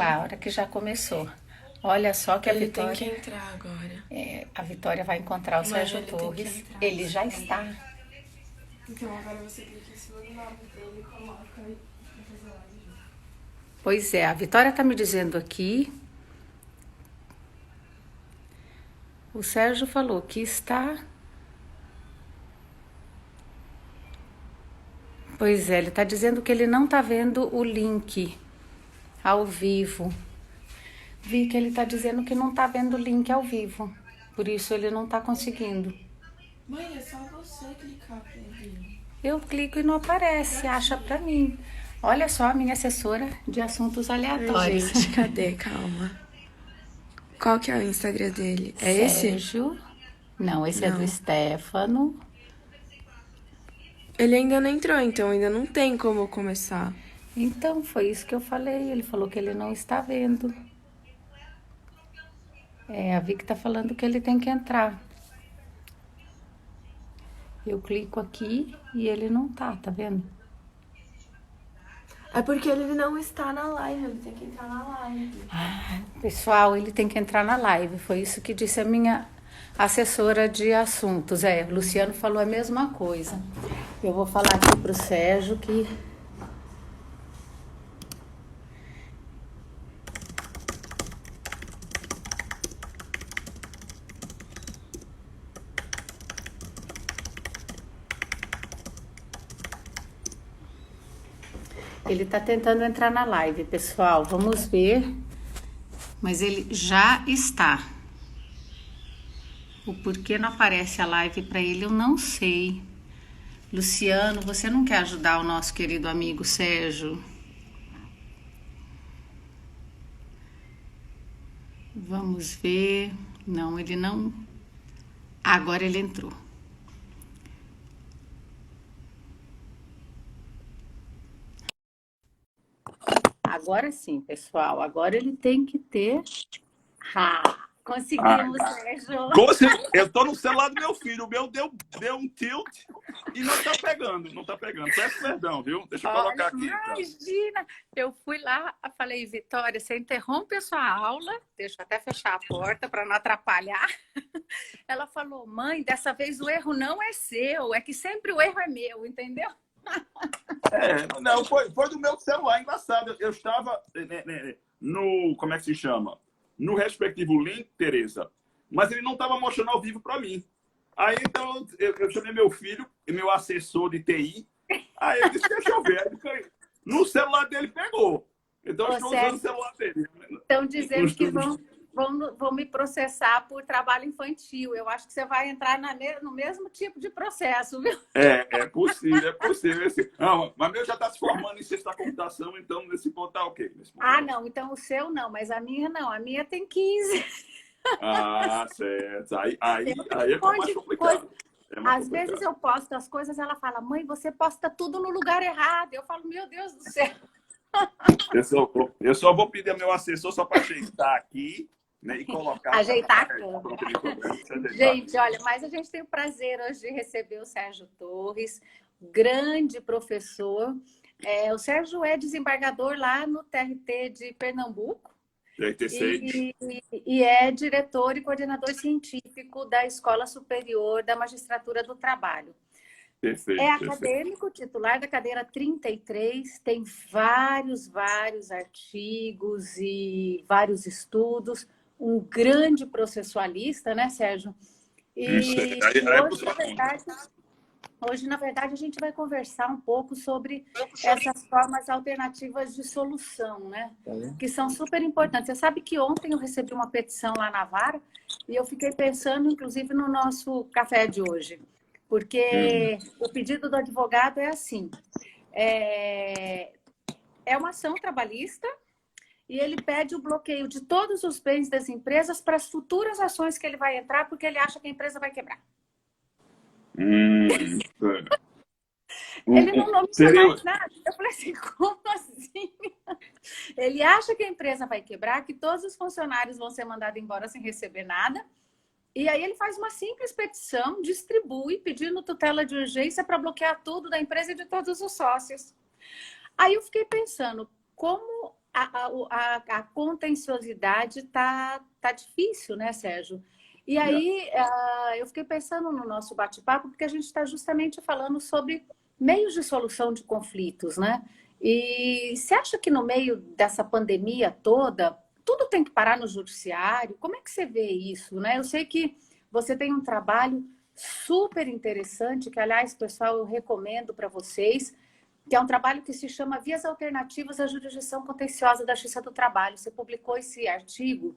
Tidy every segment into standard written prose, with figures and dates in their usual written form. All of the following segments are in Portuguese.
a hora que já começou. Olha só que a Ele tem que Vitória, entrar agora. a Vitória vai encontrar o Mano, Sérgio ele tem que Torres. entrar. Ele já está. Então agora você clica em cima do nome dele e coloca aí. Pois é, a Vitória está me dizendo aqui. O Sérgio falou que está. Pois é, ele está dizendo que ele não está vendo o link ao vivo. Vi que ele está dizendo que não está vendo o link ao vivo. Por isso ele não está conseguindo. Mãe, é só você clicar pra ele. Eu clico e não aparece, acha pra mim. Olha só a minha assessora de assuntos Ai, aleatórios. gente, cadê? Calma. Qual que é o Instagram dele? É esse? Sérgio. Não, esse é do Não. Stefano. Ele ainda não entrou, então ainda não tem como eu começar. Então, foi isso que eu falei. Ele falou que ele não está vendo. É, a Vicky tá falando que ele tem que entrar. Eu clico aqui e ele não tá vendo? É porque ele não está na live, ele tem que entrar na live. Pessoal, ele tem que entrar na live. Foi isso que disse a minha assessora de assuntos. O Luciano falou a mesma coisa. Eu vou falar aqui pro Sérgio que ele tá tentando entrar na live, pessoal. Vamos ver. Mas ele já está. O porquê não aparece a live para ele, eu não sei. Luciano, você não quer ajudar o nosso querido amigo Sérgio? Vamos ver. Não, ele não. Agora ele entrou. Agora sim, pessoal. Agora ele tem que ter. Conseguimos, Sérgio. Eu tô no celular do meu filho. O meu deu um tilt e não tá pegando, não tá pegando. Peço perdão, viu? Deixa eu colocar aqui. Imagina, eu fui lá, falei, Vitória, você interrompe a sua aula, deixa eu até fechar a porta para não atrapalhar. Ela falou, mãe, dessa vez o erro não é seu, é que sempre o erro é meu, entendeu? Não, foi do meu celular, engraçado. Eu estava no, como é que se chama? No respectivo link, Tereza, mas ele não estava mostrando ao vivo para mim. Aí, então, eu chamei meu filho, meu assessor de TI, aí ele disse, deixa eu ver. No celular dele pegou. Então, eu estou usando o celular dele. Estão dizendo que vão me processar por trabalho infantil. Eu acho que você vai entrar no mesmo tipo de processo, viu? É possível, é possível. Não, mas meu já está se formando em ciência da computação, então nesse ponto está ok. Não, então o seu não, mas a minha não. A minha tem 15. Certo. Aí é mais complicado. Às vezes eu posto as coisas, ela fala, mãe, você posta tudo no lugar errado. Eu falo, meu Deus do céu. Eu só vou pedir ao meu assessor só para ajeitar aqui, né, e colocar. Ajeitar a câmera. Gente, olha, mas a gente tem o prazer hoje de receber o Sérgio Torres, grande professor. O Sérgio é desembargador lá no TRT de Pernambuco. E é diretor e coordenador científico da Escola Superior da Magistratura do Trabalho. Perfeito, acadêmico, titular da cadeira 33, tem vários artigos e vários estudos, um grande processualista, né, Sérgio? E hoje, na verdade, a gente vai conversar um pouco sobre essas formas alternativas de solução, né? Que são super importantes. Você sabe que ontem eu recebi uma petição lá na Vara e eu fiquei pensando, inclusive, no nosso café de hoje. Porque o pedido do advogado é assim, é uma ação trabalhista e ele pede o bloqueio de todos os bens das empresas para as futuras ações que ele vai entrar, porque ele acha que a empresa vai quebrar. Ele não nomeou mais nada. Eu falei assim, como assim? Ele acha que a empresa vai quebrar, que todos os funcionários vão ser mandados embora sem receber nada. E aí ele faz uma simples petição, distribui, pedindo tutela de urgência para bloquear tudo da empresa e de todos os sócios. Aí eu fiquei pensando, como a contenciosidade tá difícil, né, Sérgio? E aí eu fiquei pensando no nosso bate-papo, porque a gente está justamente falando sobre meios de solução de conflitos, né? E você acha que no meio dessa pandemia toda, tudo tem que parar no judiciário? Como é que você vê isso, né? Eu sei que você tem um trabalho super interessante, que, aliás, pessoal, eu recomendo para vocês, que é um trabalho que se chama Vias Alternativas à Jurisdição Contenciosa da Justiça do Trabalho. Você publicou esse artigo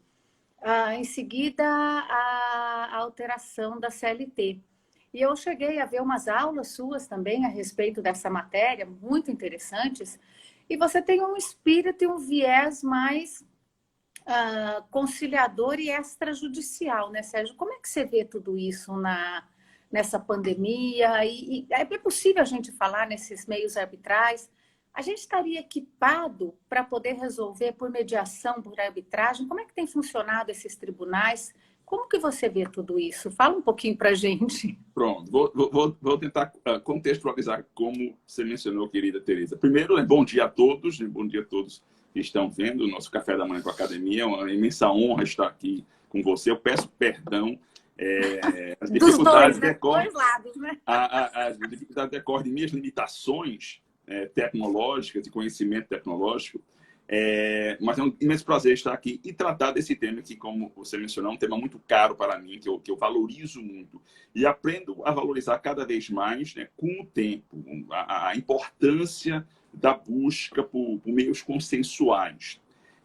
em seguida a alteração da CLT. E eu cheguei a ver umas aulas suas também a respeito dessa matéria, muito interessantes, e você tem um espírito e um viés mais conciliador e extrajudicial, né, Sérgio? Como é que você vê tudo isso nessa pandemia? E é possível a gente falar nesses meios arbitrais? A gente estaria equipado para poder resolver por mediação, por arbitragem? Como é que tem funcionado esses tribunais? Como que você vê tudo isso? Fala um pouquinho para a gente. Pronto, vou tentar contextualizar como você mencionou, querida Tereza. Primeiro, bom dia a todos, bom dia a todos que estão vendo o nosso Café da Manhã com a Academia. É uma imensa honra estar aqui com você. Eu peço perdão. As dificuldades decorrem, dois lados, né? As dificuldades decorrem de minhas limitações tecnológicas, de conhecimento tecnológico. Mas é um imenso prazer estar aqui e tratar desse tema que, como você mencionou, é um tema muito caro para mim, que eu valorizo muito. E aprendo a valorizar cada vez mais, né, com o tempo, a importância da busca por meios consensuais.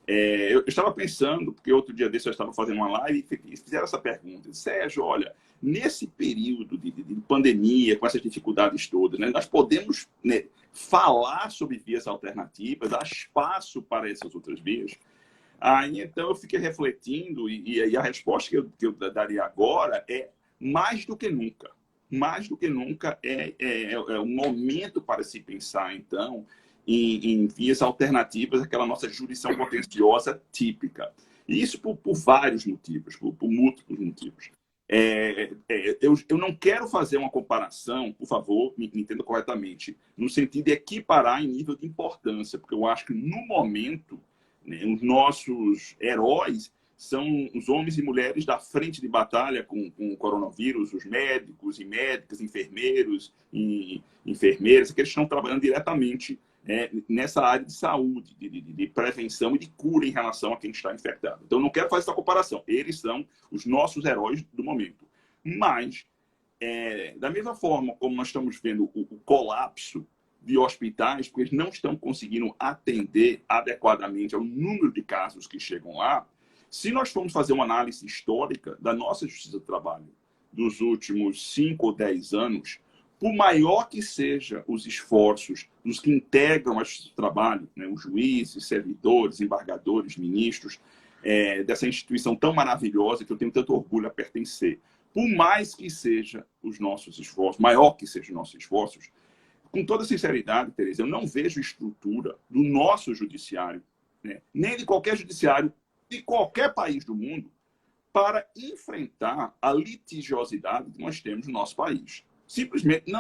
Eu estava pensando, porque outro dia desse eu estava fazendo uma live e fizeram essa pergunta. Sérgio, olha, nesse período de pandemia, com essas dificuldades todas, né, nós podemos, né, falar sobre vias alternativas, dar espaço para essas outras vias? Aí, então, eu fiquei refletindo e a resposta que eu daria agora é mais do que nunca. Mais do que nunca é um momento para se pensar, então, em vias alternativas àquela nossa jurisdição contenciosa típica. E isso por vários motivos, por múltiplos motivos. Eu não quero fazer uma comparação, por favor, me entenda corretamente, no sentido de equiparar em nível de importância, porque eu acho que, no momento, né, os nossos heróis são os homens e mulheres da frente de batalha com o coronavírus, os médicos e médicas, enfermeiros e enfermeiras, que eles estão trabalhando diretamente nessa área de saúde, de prevenção e de cura em relação a quem está infectado. Então, eu não quero fazer essa comparação. Eles são os nossos heróis do momento. Mas, da mesma forma como nós estamos vendo o colapso de hospitais, porque eles não estão conseguindo atender adequadamente ao número de casos que chegam lá, se nós formos fazer uma análise histórica da nossa Justiça do Trabalho dos últimos 5 ou 10 anos, por maior que sejam os esforços dos que integram a Justiça do Trabalho, né, os juízes, servidores, embargadores, ministros, dessa instituição tão maravilhosa que eu tenho tanto orgulho a pertencer, por mais que sejam os nossos esforços, maior que sejam os nossos esforços, com toda sinceridade, Tereza, eu não vejo estrutura do nosso judiciário, né, nem de qualquer judiciário de qualquer país do mundo, para enfrentar a litigiosidade que nós temos no nosso país. Simplesmente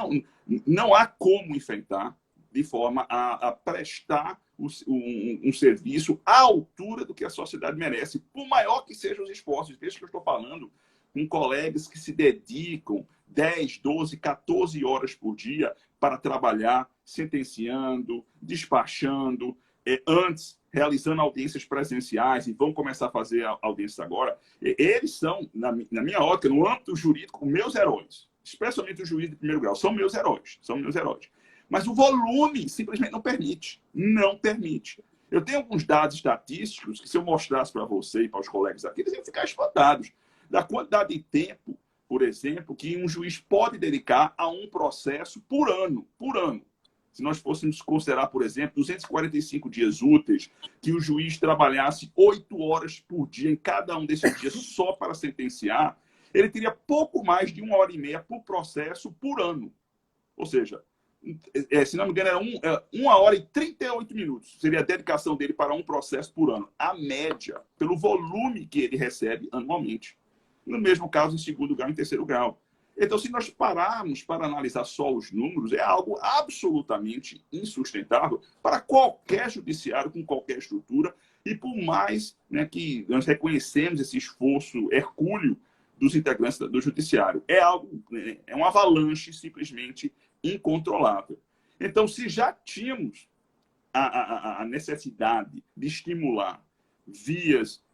não há como enfrentar de forma a prestar um serviço à altura do que a sociedade merece, por maior que sejam os esforços. Veja que eu estou falando com colegas que se dedicam 10, 12, 14 horas por dia para trabalhar sentenciando, despachando, antes realizando audiências presenciais, e vão começar a fazer audiências agora. Eles são, na minha ótica, no âmbito jurídico, meus heróis. Especialmente os juízes de primeiro grau. São meus heróis. São meus heróis. Mas o volume simplesmente não permite. Não permite. Eu tenho alguns dados estatísticos que, se eu mostrasse para você e para os colegas aqui, eles iam ficar espantados da quantidade de tempo, por exemplo, que um juiz pode dedicar a um processo por ano. Por ano. Se nós fôssemos considerar, por exemplo, 245 dias úteis, que o juiz trabalhasse 8 horas por dia em cada um desses dias só para sentenciar, ele teria pouco mais de 1h30 por processo por ano. Ou seja, se não me engano, era 1h38. Seria a dedicação dele para um processo por ano. A média, pelo volume que ele recebe anualmente. No mesmo caso, em segundo grau e em terceiro grau. Então, se nós pararmos para analisar só os números, é algo absolutamente insustentável para qualquer judiciário, com qualquer estrutura, e por mais, né, que nós reconhecemos esse esforço hercúleo dos integrantes do judiciário, é algo, né, é uma avalanche simplesmente incontrolável. Então, se já tínhamos a necessidade de estimular vias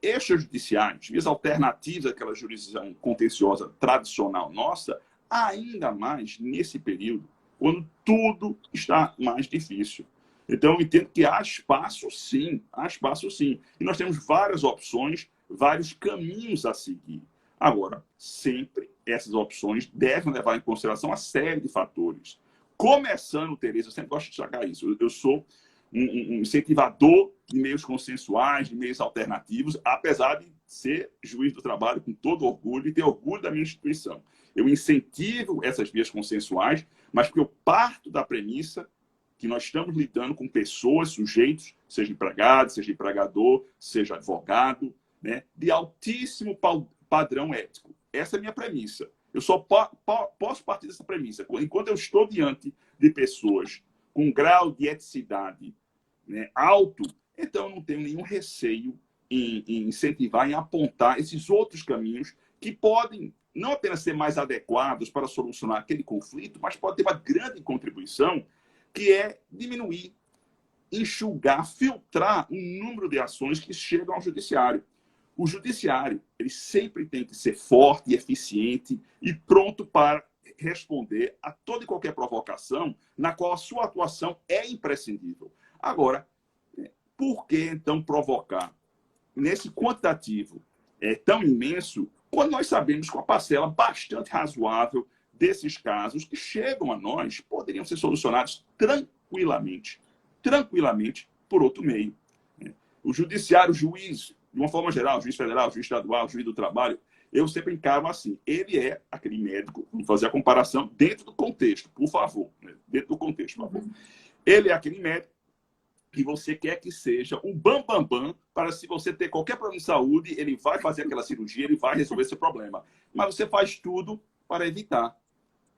extrajudiciais, vias alternativas àquela jurisdição contenciosa tradicional nossa, ainda mais nesse período, quando tudo está mais difícil. Então, eu entendo que há espaço sim, há espaço sim. E nós temos várias opções, vários caminhos a seguir. Agora, sempre essas opções devem levar em consideração uma série de fatores. Começando, Tereza, eu sempre gosto de destacar isso, eu sou um incentivador de meios consensuais, de meios alternativos, apesar de ser juiz do trabalho com todo orgulho e ter orgulho da minha instituição. Eu incentivo essas vias consensuais, mas porque eu parto da premissa que nós estamos lidando com pessoas, sujeitos, seja empregado, seja empregador, seja advogado, né, de altíssimo padrão ético. Essa é a minha premissa. Eu só posso partir dessa premissa. Enquanto eu estou diante de pessoas com um grau de eticidade, né, alto, então eu não tenho nenhum receio em incentivar, em apontar esses outros caminhos que podem não apenas ser mais adequados para solucionar aquele conflito, mas pode ter uma grande contribuição, que é diminuir, enxugar, filtrar o número de ações que chegam ao judiciário. O judiciário, ele sempre tem que ser forte, eficiente e pronto para responder a toda e qualquer provocação na qual a sua atuação é imprescindível. Agora, por que então provocar nesse quantitativo tão imenso, quando nós sabemos que uma parcela bastante razoável desses casos que chegam a nós poderiam ser solucionados tranquilamente por outro meio? O judiciário, o juiz, de uma forma geral, o juiz federal, o juiz estadual, o juiz do trabalho, eu sempre encaro assim, ele é aquele médico, vamos fazer a comparação dentro do contexto, por favor, né? Dentro do contexto, por favor. Ele é aquele médico que você quer que seja o bam para, se você ter qualquer problema de saúde, ele vai fazer aquela cirurgia, ele vai resolver esse problema. Mas você faz tudo para evitar.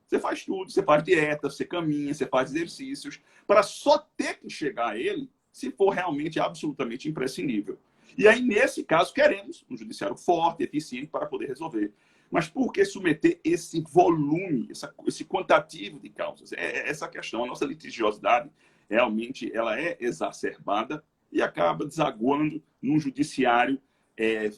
Você faz tudo, você faz dieta, você caminha, você faz exercícios, para só ter que chegar a ele se for realmente absolutamente imprescindível. E aí, nesse caso, queremos um judiciário forte, eficiente, para poder resolver. Mas por que submeter esse volume, esse quantitativo de causas? Essa questão, a nossa litigiosidade, realmente, ela é exacerbada e acaba desaguando num judiciário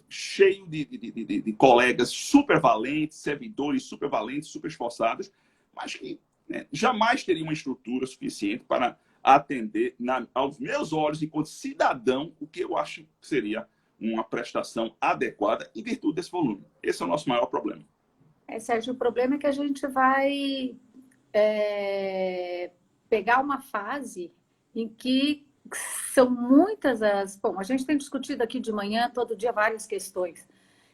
cheio de colegas super valentes, servidores super valentes, super esforçados, mas que, né, jamais teriam uma estrutura suficiente para atender, aos meus olhos, enquanto cidadão, o que eu acho que seria uma prestação adequada em virtude desse volume. Esse é o nosso maior problema. Sérgio, o problema é que a gente vai pegar uma fase em que são muitas as... Bom, a gente tem discutido aqui de manhã, todo dia, várias questões.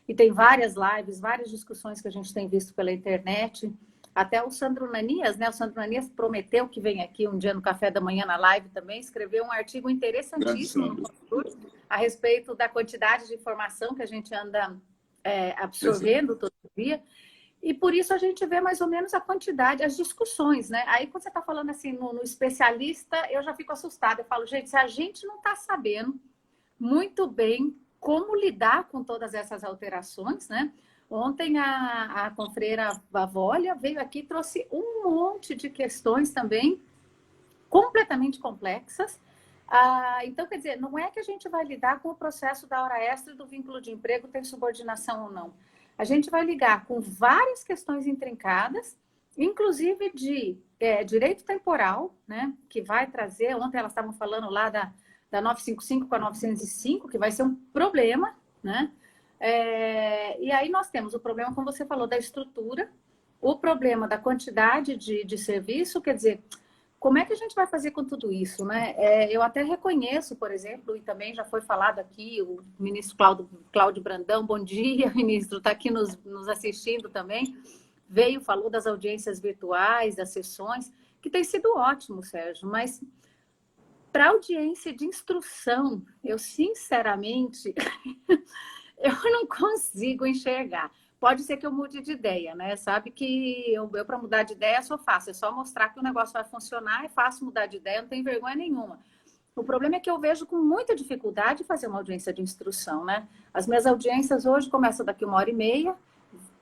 E tem várias lives, várias discussões que a gente tem visto pela internet. Até o Sandro Nanias, né? O Sandro Nanias prometeu que vem aqui um dia no café da manhã na live também, escreveu um artigo interessantíssimo a respeito da quantidade de informação que a gente anda absorvendo todo dia. E por isso a gente vê mais ou menos a quantidade, as discussões, né? Aí quando você está falando assim no especialista, eu já fico assustada. Eu falo, gente, se a gente não está sabendo muito bem como lidar com todas essas alterações, né? Ontem a confreira Vavolha veio aqui e trouxe um monte de questões também completamente complexas. Então, quer dizer, não é que a gente vai lidar com o processo da hora extra e do vínculo de emprego, tem subordinação ou não. A gente vai ligar com várias questões intrincadas, inclusive de direito temporal, né? Que vai trazer, ontem elas estavam falando lá da 955 com a 905, que vai ser um problema, né? E aí nós temos o problema, como você falou, da estrutura, o problema da quantidade de serviço, quer dizer, como é que a gente vai fazer com tudo isso, né? Eu até reconheço, por exemplo, e também já foi falado aqui, o ministro Cláudio Brandão, bom dia, ministro, está aqui nos assistindo também, veio, falou das audiências virtuais, das sessões, que tem sido ótimo, Sérgio, mas para audiência de instrução, eu sinceramente... eu não consigo enxergar. pode ser que eu mude de ideia, né? Sabe que eu para mudar de ideia sou fácil, é só mostrar que o negócio vai funcionar, é fácil mudar de ideia, não tem vergonha nenhuma. O problema é que eu vejo com muita dificuldade fazer uma audiência de instrução, né? As minhas audiências hoje começam daqui 1h30,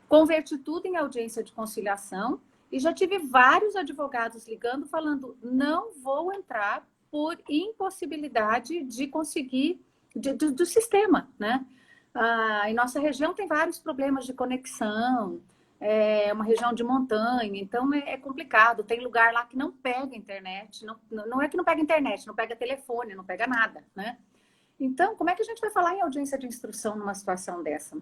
converti tudo em audiência de conciliação e já tive vários advogados ligando falando, não vou entrar por impossibilidade de conseguir, do sistema, né? Em nossa região tem vários problemas de conexão, é uma região de montanha, então é complicado. Tem lugar lá que não pega internet, não é que não pega internet, não pega telefone, não pega nada, né? Então, como é que a gente vai falar em audiência de instrução numa situação dessa?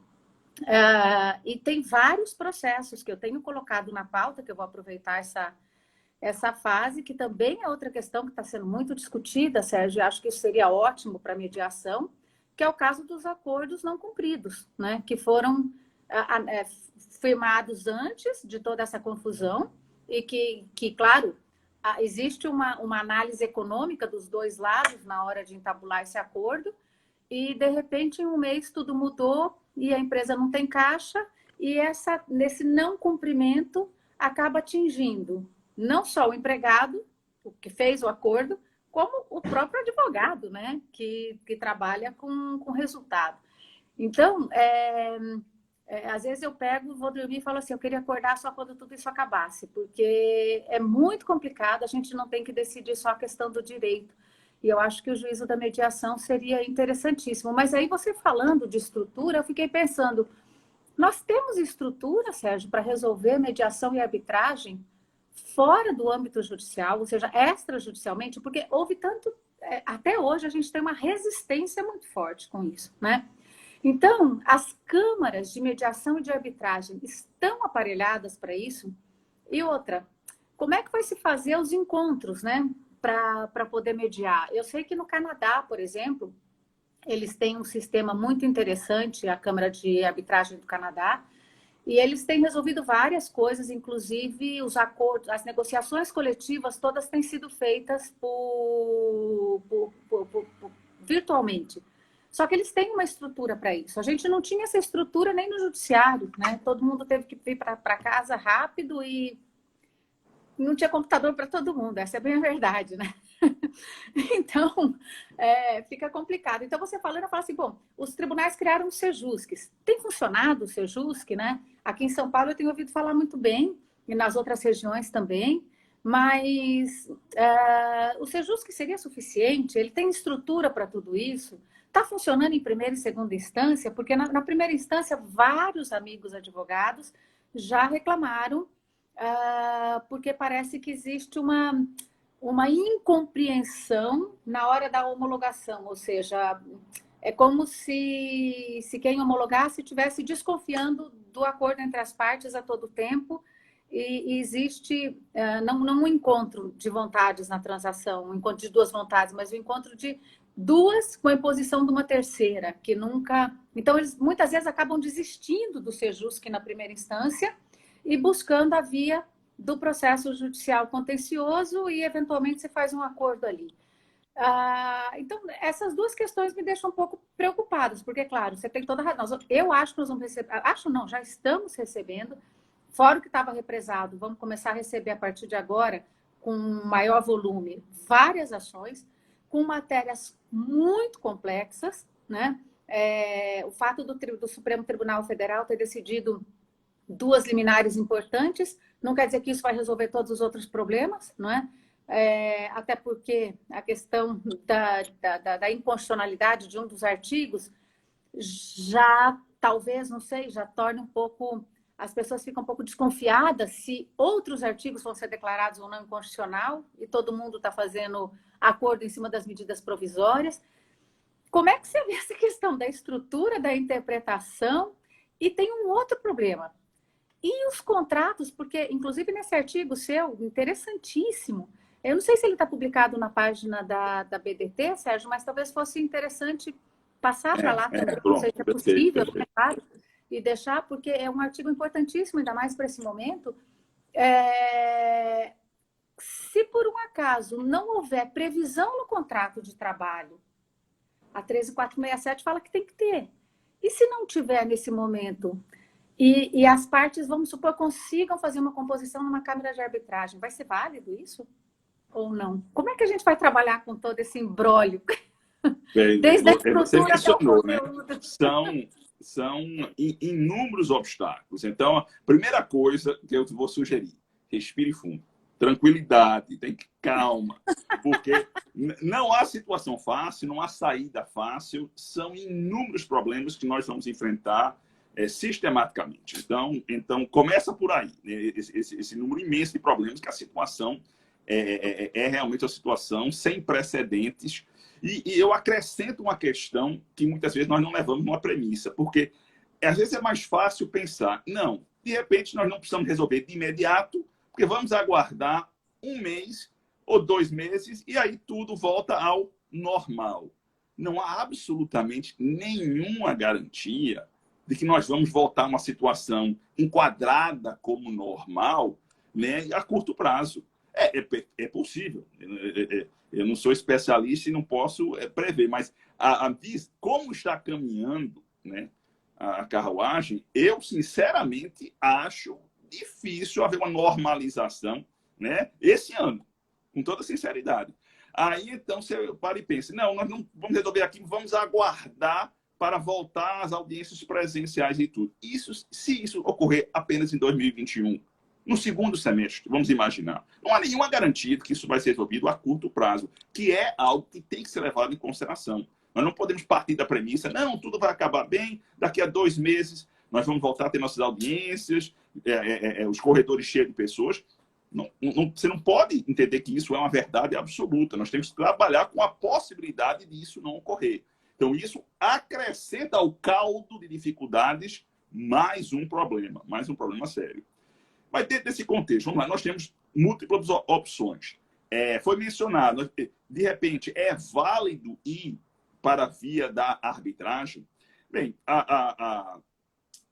E tem vários processos que eu tenho colocado na pauta, que eu vou aproveitar essa fase, que também é outra questão que está sendo muito discutida, Sérgio, e acho que isso seria ótimo para mediação, que é o caso dos acordos não cumpridos, né? Que foram firmados antes de toda essa confusão e que claro, existe uma análise econômica dos dois lados na hora de entabular esse acordo e, de repente, em um mês tudo mudou e a empresa não tem caixa e nesse não cumprimento acaba atingindo não só o empregado, o que fez o acordo, como o próprio advogado, né? Que trabalha com resultado. Então, às vezes eu vou dormir e falo assim, eu queria acordar só quando tudo isso acabasse, porque é muito complicado, a gente não tem que decidir só a questão do direito. E eu acho que o juízo da mediação seria interessantíssimo. Mas aí você falando de estrutura, eu fiquei pensando, nós temos estrutura, Sérgio, para resolver mediação e arbitragem fora do âmbito judicial, ou seja, extrajudicialmente, porque houve tanto... até hoje a gente tem uma resistência muito forte com isso, né? Então, as câmaras de mediação e de arbitragem estão aparelhadas para isso? E outra, como é que vai se fazer os encontros, né? Para poder mediar? Eu sei que no Canadá, por exemplo, eles têm um sistema muito interessante, a Câmara de Arbitragem do Canadá, e eles têm resolvido várias coisas, inclusive os acordos, as negociações coletivas todas têm sido feitas virtualmente. Só que eles têm uma estrutura para isso. A gente não tinha essa estrutura nem no judiciário, né? Todo mundo teve que vir para casa rápido e não tinha computador para todo mundo. Essa é bem a verdade, né? Então, fica complicado. Então, você falando, eu falo assim, bom, os tribunais criaram os Sejusques. Tem funcionado o Sejusque, né? Aqui em São Paulo eu tenho ouvido falar muito bem, e nas outras regiões também, mas o Sejusque seria suficiente? Ele tem estrutura para tudo isso? Está funcionando em primeira e segunda instância? Porque na primeira instância, vários amigos advogados já reclamaram, porque parece que existe uma incompreensão na hora da homologação, ou seja, é como se quem homologasse estivesse desconfiando do acordo entre as partes a todo tempo e existe não um encontro de vontades na transação, um encontro de duas vontades, mas um encontro de duas com a imposição de uma terceira, que nunca... Então, eles muitas vezes acabam desistindo do Sejusque na primeira instância e buscando a via do processo judicial contencioso e, eventualmente, se faz um acordo ali. Então, essas duas questões me deixam um pouco preocupadas, porque, claro, você tem toda a razão. Eu acho que nós vamos receber... Acho não, já estamos recebendo, fora o que estava represado, vamos começar a receber a partir de agora, com maior volume, várias ações, com matérias muito complexas, né? O fato do Supremo Tribunal Federal ter decidido duas liminares importantes, não quer dizer que isso vai resolver todos os outros problemas, não é? Até porque a questão da inconstitucionalidade de um dos artigos já, talvez, não sei, já torne um pouco... As pessoas ficam um pouco desconfiadas se outros artigos vão ser declarados ou não inconstitucional e todo mundo está fazendo acordo em cima das medidas provisórias. Como é que você vê essa questão da estrutura, da interpretação? E tem um outro problema. E os contratos, porque, inclusive, nesse artigo seu, interessantíssimo, eu não sei se ele está publicado na página da BDT, Sérgio, mas talvez fosse interessante passar para lá também, não sei se é possível, é claro, e deixar, porque é um artigo importantíssimo, ainda mais para esse momento. Se por um acaso não houver previsão no contrato de trabalho, a 13467 fala que tem que ter. E se não tiver nesse momento, E as partes, vamos supor, consigam fazer uma composição numa câmara de arbitragem. Vai ser válido isso? Ou não? Como é que a gente vai trabalhar com todo esse imbróglio? Desde a Você estrutura até o mencionou, né? conteúdo. São inúmeros obstáculos. Então, a primeira coisa que eu vou sugerir, respire fundo. Tranquilidade, tem calma. Porque não há situação fácil, não há saída fácil. São inúmeros problemas que nós vamos enfrentar sistematicamente. Então, começa por aí. Né? Esse número imenso de problemas, que a situação é realmente uma situação sem precedentes. E eu acrescento uma questão que muitas vezes nós não levamos numa premissa, porque às vezes é mais fácil pensar, não, de repente nós não precisamos resolver de imediato, porque vamos aguardar 1 mês ou 2 meses e aí tudo volta ao normal. Não há absolutamente nenhuma garantia de que nós vamos voltar a uma situação enquadrada como normal, né, a curto prazo. É possível. Eu não sou especialista e não posso prever, mas como está caminhando, né, a carruagem, eu, sinceramente, acho difícil haver uma normalização, né, esse ano, com toda sinceridade. Aí, então, você para e pensa, não, nós não vamos resolver aqui, vamos aguardar para voltar às audiências presenciais e tudo. Se isso ocorrer apenas em 2021, no segundo semestre, vamos imaginar. Não há nenhuma garantia de que isso vai ser resolvido a curto prazo, que é algo que tem que ser levado em consideração. Nós não podemos partir da premissa, não, tudo vai acabar bem, daqui a 2 meses nós vamos voltar a ter nossas audiências, os corredores cheios de pessoas. Você não pode entender que isso é uma verdade absoluta. Nós temos que trabalhar com a possibilidade de isso não ocorrer. Então, isso acrescenta ao caldo de dificuldades mais um problema sério. Mas dentro desse contexto, vamos lá, nós temos múltiplas opções. Foi mencionado, de repente, é válido ir para a via da arbitragem? Bem, a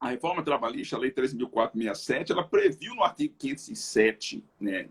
reforma trabalhista, a Lei 13.467, ela previu no artigo 507, né,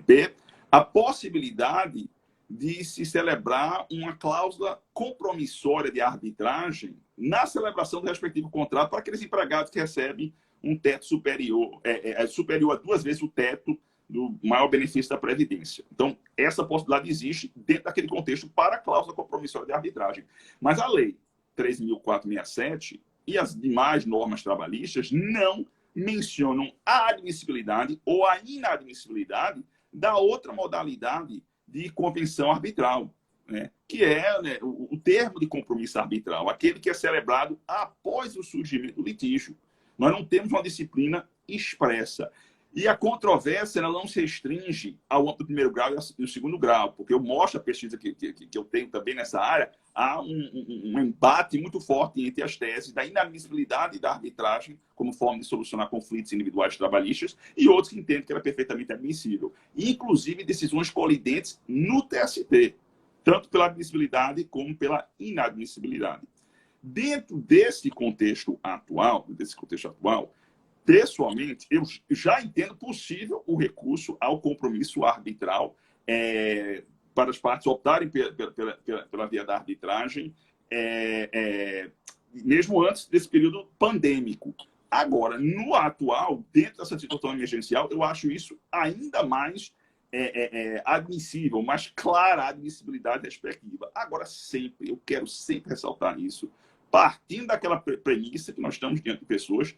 B, a possibilidade de se celebrar uma cláusula compromissória de arbitragem na celebração do respectivo contrato para aqueles empregados que recebem um teto superior, superior a 2 vezes o teto do maior benefício da Previdência. Então, essa possibilidade existe dentro daquele contexto para a cláusula compromissória de arbitragem. Mas a Lei 13.467 e as demais normas trabalhistas não mencionam a admissibilidade ou a inadmissibilidade da outra modalidade de convenção arbitral, né? Que é, né, o termo de compromisso arbitral, aquele que é celebrado após o surgimento do litígio. Nós não temos uma disciplina expressa. E a controvérsia ela não se restringe ao âmbito do primeiro grau e ao segundo grau, porque eu mostro a pesquisa que eu tenho também nessa área, há um embate muito forte entre as teses da inadmissibilidade da arbitragem como forma de solucionar conflitos individuais trabalhistas e outros que entendem que ela é perfeitamente admissível. Inclusive decisões colidentes no TST, tanto pela admissibilidade como pela inadmissibilidade. Dentro desse contexto atual, pessoalmente, eu já entendo possível o recurso ao compromisso arbitral para as partes optarem pela via da arbitragem, mesmo antes desse período pandêmico. Agora, no atual, dentro dessa situação emergencial, eu acho isso ainda mais admissível, mais clara a admissibilidade respectiva. Agora, eu quero sempre ressaltar isso, partindo daquela premissa que nós estamos diante de pessoas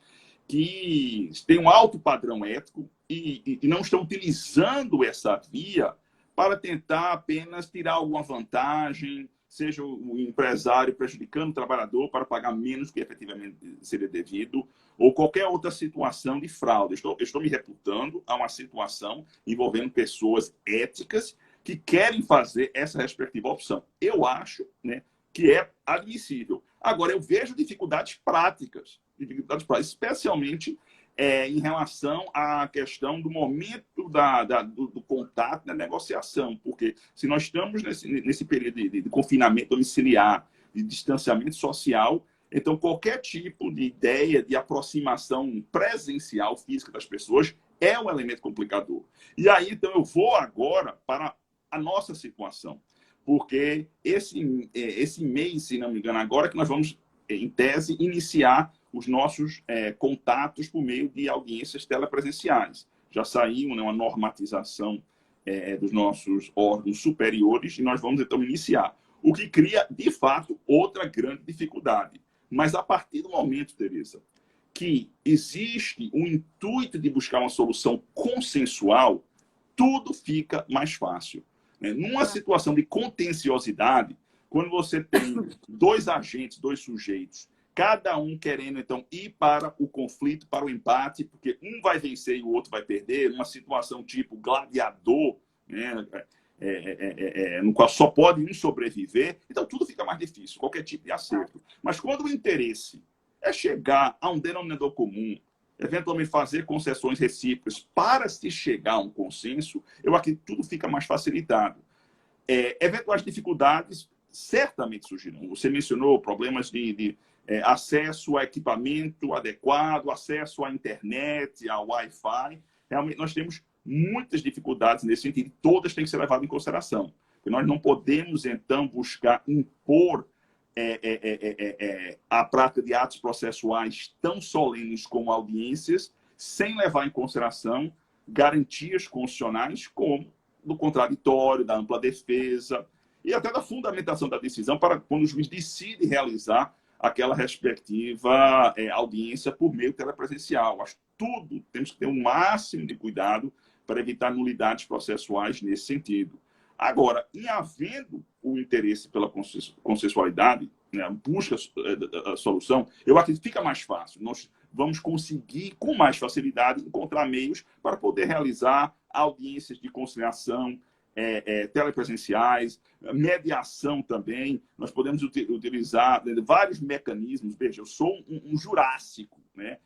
que têm um alto padrão ético e não estão utilizando essa via para tentar apenas tirar alguma vantagem, seja o empresário prejudicando o trabalhador para pagar menos do que efetivamente seria devido, ou qualquer outra situação de fraude. Estou me reputando a uma situação envolvendo pessoas éticas que querem fazer essa respectiva opção. Eu acho, né, que é admissível. Agora, eu vejo dificuldades práticas, especialmente em relação à questão do momento do contato, da negociação. Porque se nós estamos nesse período de confinamento domiciliar, de distanciamento social, então qualquer tipo de ideia de aproximação presencial, física das pessoas, é um elemento complicador. E aí, então, eu vou agora para a nossa situação. Porque esse mês, se não me engano, agora que nós vamos, em tese, iniciar os nossos contatos por meio de audiências telepresenciais. Já saiu, né, uma normatização dos nossos órgãos superiores e nós vamos, então, iniciar. O que cria, de fato, outra grande dificuldade. Mas, a partir do momento, Tereza, que existe o intuito de buscar uma solução consensual, tudo fica mais fácil. Numa situação de contenciosidade, quando você tem dois agentes, dois sujeitos, cada um querendo, então, ir para o conflito, para o empate, porque um vai vencer e o outro vai perder, numa situação tipo gladiador, né, no qual só pode um sobreviver, então tudo fica mais difícil, qualquer tipo de acerto. Mas quando o interesse é chegar a um denominador comum, eventualmente fazer concessões recíprocas para se chegar a um consenso, eu acredito que tudo fica mais facilitado. Eventuais dificuldades certamente surgirão. Você mencionou problemas de acesso a equipamento adequado, acesso à internet, ao Wi-Fi. Realmente nós temos muitas dificuldades nesse sentido, todas têm que ser levadas em consideração. Porque nós não podemos, então, buscar impor a prática de atos processuais tão solenes como audiências, sem levar em consideração garantias constitucionais como do contraditório, da ampla defesa e até da fundamentação da decisão para quando o juiz decide realizar aquela respectiva audiência por meio telepresencial. Acho que tudo temos que ter um máximo de cuidado para evitar nulidades processuais nesse sentido. Agora, em havendo o interesse pela consensualidade, né, a busca a solução, eu acredito que fica mais fácil. Nós vamos conseguir, com mais facilidade, encontrar meios para poder realizar audiências de conciliação telepresenciais, mediação também. Nós podemos utilizar vários mecanismos. Veja, eu sou um jurássico, né?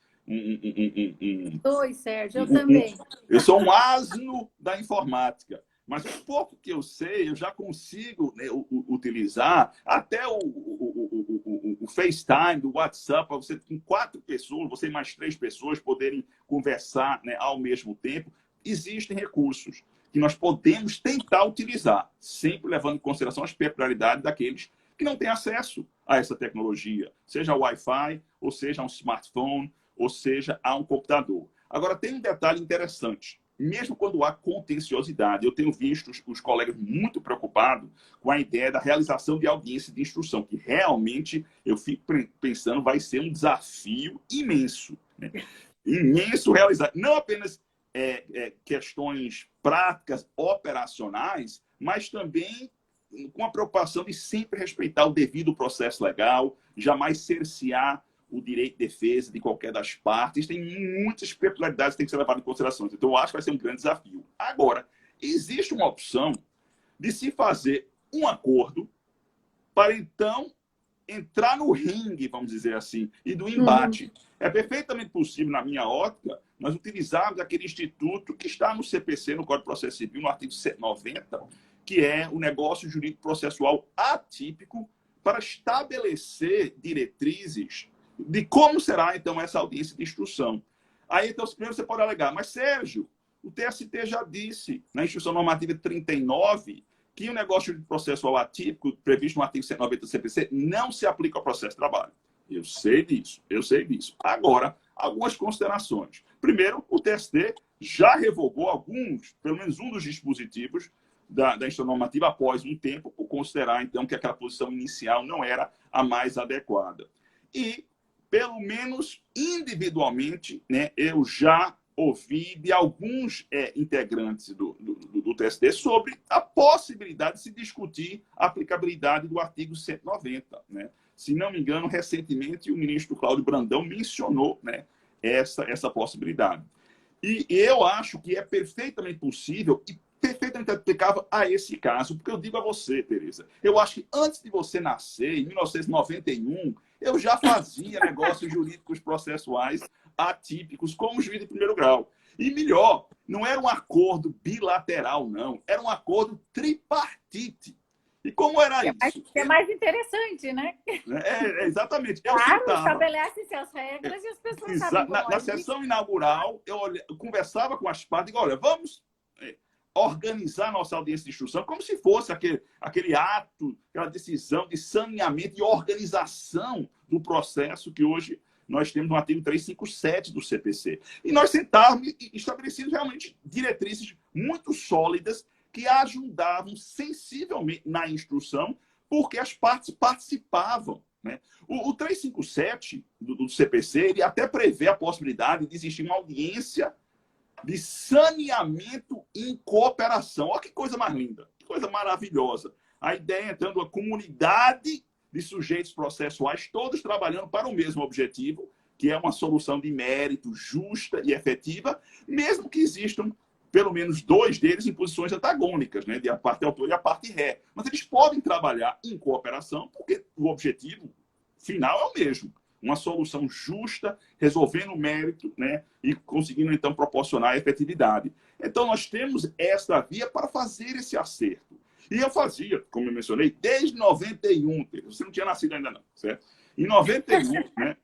Oi, Sérgio, eu também. Eu sou um asno da informática. Mas o pouco que eu sei, eu já consigo, né, utilizar até o FaceTime, o WhatsApp, para você, com 4 pessoas, você e mais 3 pessoas poderem conversar, né, ao mesmo tempo. Existem recursos que nós podemos tentar utilizar, sempre levando em consideração as peculiaridades daqueles que não têm acesso a essa tecnologia, seja o Wi-Fi, ou seja um smartphone, ou seja a um computador. Agora, tem um detalhe interessante. Mesmo quando há contenciosidade, eu tenho visto os colegas muito preocupados com a ideia da realização de audiência de instrução, que realmente, eu fico pensando, vai ser um desafio imenso. Né? Imenso realizar. Não apenas questões práticas, operacionais, mas também com a preocupação de sempre respeitar o devido processo legal, jamais cercear o direito de defesa de qualquer das partes. Tem muitas peculiaridades que têm que ser levadas em consideração. Então, eu acho que vai ser um grande desafio. Agora, existe uma opção de se fazer um acordo para, então, entrar no ringue, vamos dizer assim, e do embate. É perfeitamente possível, na minha ótica, nós utilizarmos aquele instituto que está no CPC, no Código de Processo Civil, no artigo 190, que é o negócio jurídico processual atípico, para estabelecer diretrizes de como será, então, essa audiência de instrução. Aí, então, primeiro você pode alegar, mas, Sérgio, o TST já disse, na Instrução Normativa 39, que o negócio de processual atípico, previsto no artigo 190 do CPC, não se aplica ao processo de trabalho. Eu sei disso, eu sei disso. Agora, algumas considerações. Primeiro, o TST já revogou alguns, pelo menos um dos dispositivos da Instrução Normativa após um tempo, por considerar, então, que aquela posição inicial não era a mais adequada. E, pelo menos individualmente, né, eu já ouvi de alguns integrantes do TST sobre a possibilidade de se discutir a aplicabilidade do artigo 190. Né? Se não me engano, recentemente o ministro Cláudio Brandão mencionou, né, essa possibilidade. E eu acho que é perfeitamente possível e perfeitamente aplicável a esse caso, porque eu digo a você, Tereza, eu acho que antes de você nascer, em 1991, eu já fazia negócios jurídicos processuais atípicos como juiz de primeiro grau. E melhor, não era um acordo bilateral, não. Era um acordo tripartite. E como era isso? É mais interessante, né? Exatamente. Claro, estabelece suas regras e as pessoas sabem. Na sessão inaugural, eu conversava com as partes e digo, olha, vamos organizar nossa audiência de instrução como se fosse aquele ato, aquela decisão de saneamento e organização do processo que hoje nós temos no artigo 357 do CPC. E nós sentávamos e estabelecíamos realmente diretrizes muito sólidas que ajudavam sensivelmente na instrução, porque as partes participavam, né? O 357 do CPC, ele até prevê a possibilidade de existir uma audiência de saneamento em cooperação. Olha que coisa mais linda, que coisa maravilhosa. A ideia, então, de uma comunidade de sujeitos processuais, todos trabalhando para o mesmo objetivo, que é uma solução de mérito justa e efetiva, mesmo que existam pelo menos dois deles em posições antagônicas, né, de a parte autor e a parte ré. Mas eles podem trabalhar em cooperação, porque o objetivo final é o mesmo. Uma solução justa, resolvendo o mérito, né, e conseguindo, então, proporcionar a efetividade. Então, nós temos esta via para fazer esse acerto. E eu fazia, como eu mencionei, desde 91. Você não tinha nascido ainda não, certo? Em 91, né?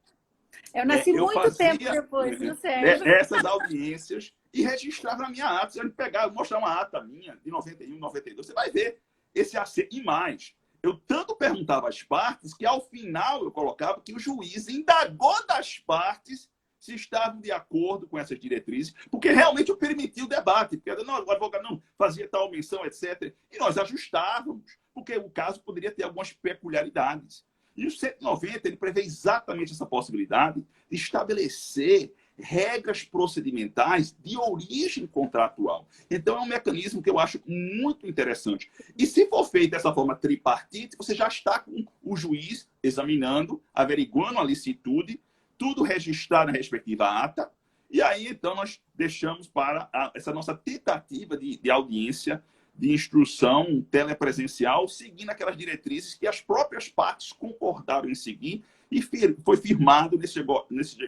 Eu nasci muito tempo depois, viu, Sérgio? Essas audiências e registrava na minha ata. Se eu pegar, mostrar uma ata minha de 91, 92, você vai ver esse acerto. E mais, eu tanto perguntava às partes que, ao final, eu colocava que o juiz indagou das partes se estavam de acordo com essas diretrizes, porque realmente eu permiti o debate. Porque não, o advogado não fazia tal menção, etc. E nós ajustávamos, porque o caso poderia ter algumas peculiaridades. E o 190, ele prevê exatamente essa possibilidade de estabelecer regras procedimentais de origem contratual. Então, é um mecanismo que eu acho muito interessante. E se for feito dessa forma tripartite, você já está com o juiz examinando, averiguando a licitude, tudo registrado na respectiva ata, e aí, então, nós deixamos para essa nossa tentativa de audiência, de instrução telepresencial, seguindo aquelas diretrizes que as próprias partes concordaram em seguir, e foi firmado nesse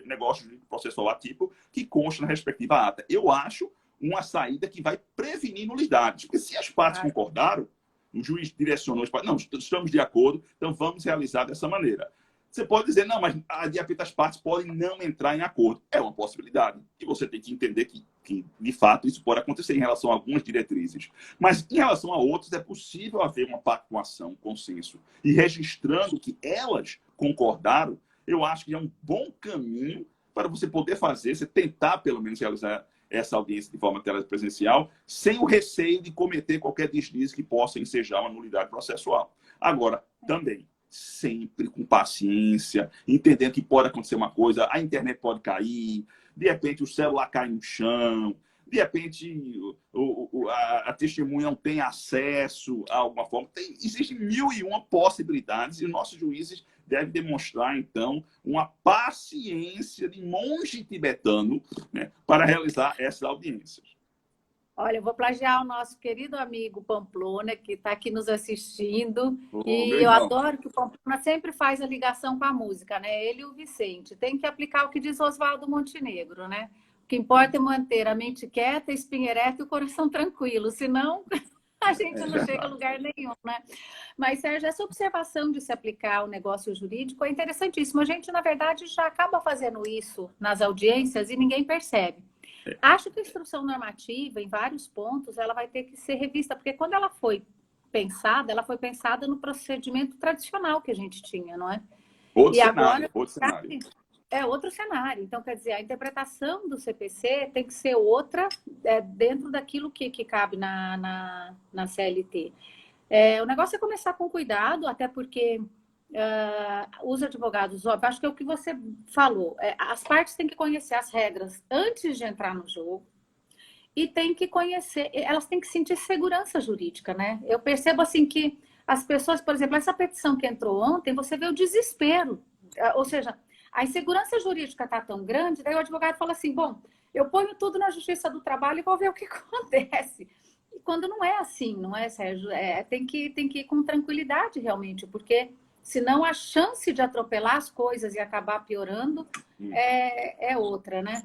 negócio de processual atípico que consta na respectiva ata. Eu acho uma saída que vai prevenir nulidades, porque se as partes concordaram, o juiz direcionou as partes, não, estamos de acordo, então vamos realizar dessa maneira. Você pode dizer, não, mas de repente as partes podem não entrar em acordo. É uma possibilidade. E você tem que entender que, de fato, isso pode acontecer em relação a algumas diretrizes. Mas, em relação a outras, é possível haver uma pactuação, um consenso. E registrando que elas concordaram, eu acho que é um bom caminho para você poder fazer, você tentar, pelo menos, realizar essa audiência de forma telepresencial, sem o receio de cometer qualquer deslize que possa ensejar uma nulidade processual. Agora, também, sempre com paciência, entendendo que pode acontecer uma coisa, a internet pode cair, de repente o celular cai no chão, de repente a testemunha não tem acesso a alguma forma. Existem 1001 possibilidades e nossos juízes devem demonstrar, então, uma paciência de monge tibetano, né, para realizar essas audiências. Olha, eu vou plagiar o nosso querido amigo Pamplona, que está aqui nos assistindo. E eu adoro que o Pamplona sempre faz a ligação com a música, né? Ele e o Vicente. Tem que aplicar o que diz Oswaldo Montenegro, né? O que importa é manter a mente quieta, a espinha ereta e o coração tranquilo. Senão, a gente não chega a lugar nenhum, né? Mas, Sérgio, essa observação de se aplicar o negócio jurídico é interessantíssimo. A gente, na verdade, já acaba fazendo isso nas audiências e ninguém percebe. Acho que a instrução normativa, em vários pontos, ela vai ter que ser revista, porque quando ela foi pensada no procedimento tradicional que a gente tinha, não é? Outro cenário. É outro cenário. Então, quer dizer, a interpretação do CPC tem que ser outra dentro daquilo que cabe na CLT. O negócio é começar com cuidado, até porque os advogados, óbvio, acho que é o que você falou, as partes têm que conhecer as regras antes de entrar no jogo e têm que conhecer, elas têm que sentir segurança jurídica, né? Eu percebo assim que as pessoas, por exemplo, essa petição que entrou ontem, você vê o desespero, ou seja, a insegurança jurídica está tão grande, daí o advogado fala assim, bom, eu ponho tudo na Justiça do Trabalho e vou ver o que acontece. E quando não é assim, não é, Sérgio? Tem que ir com tranquilidade realmente, porque senão a chance de atropelar as coisas e acabar piorando é outra, né?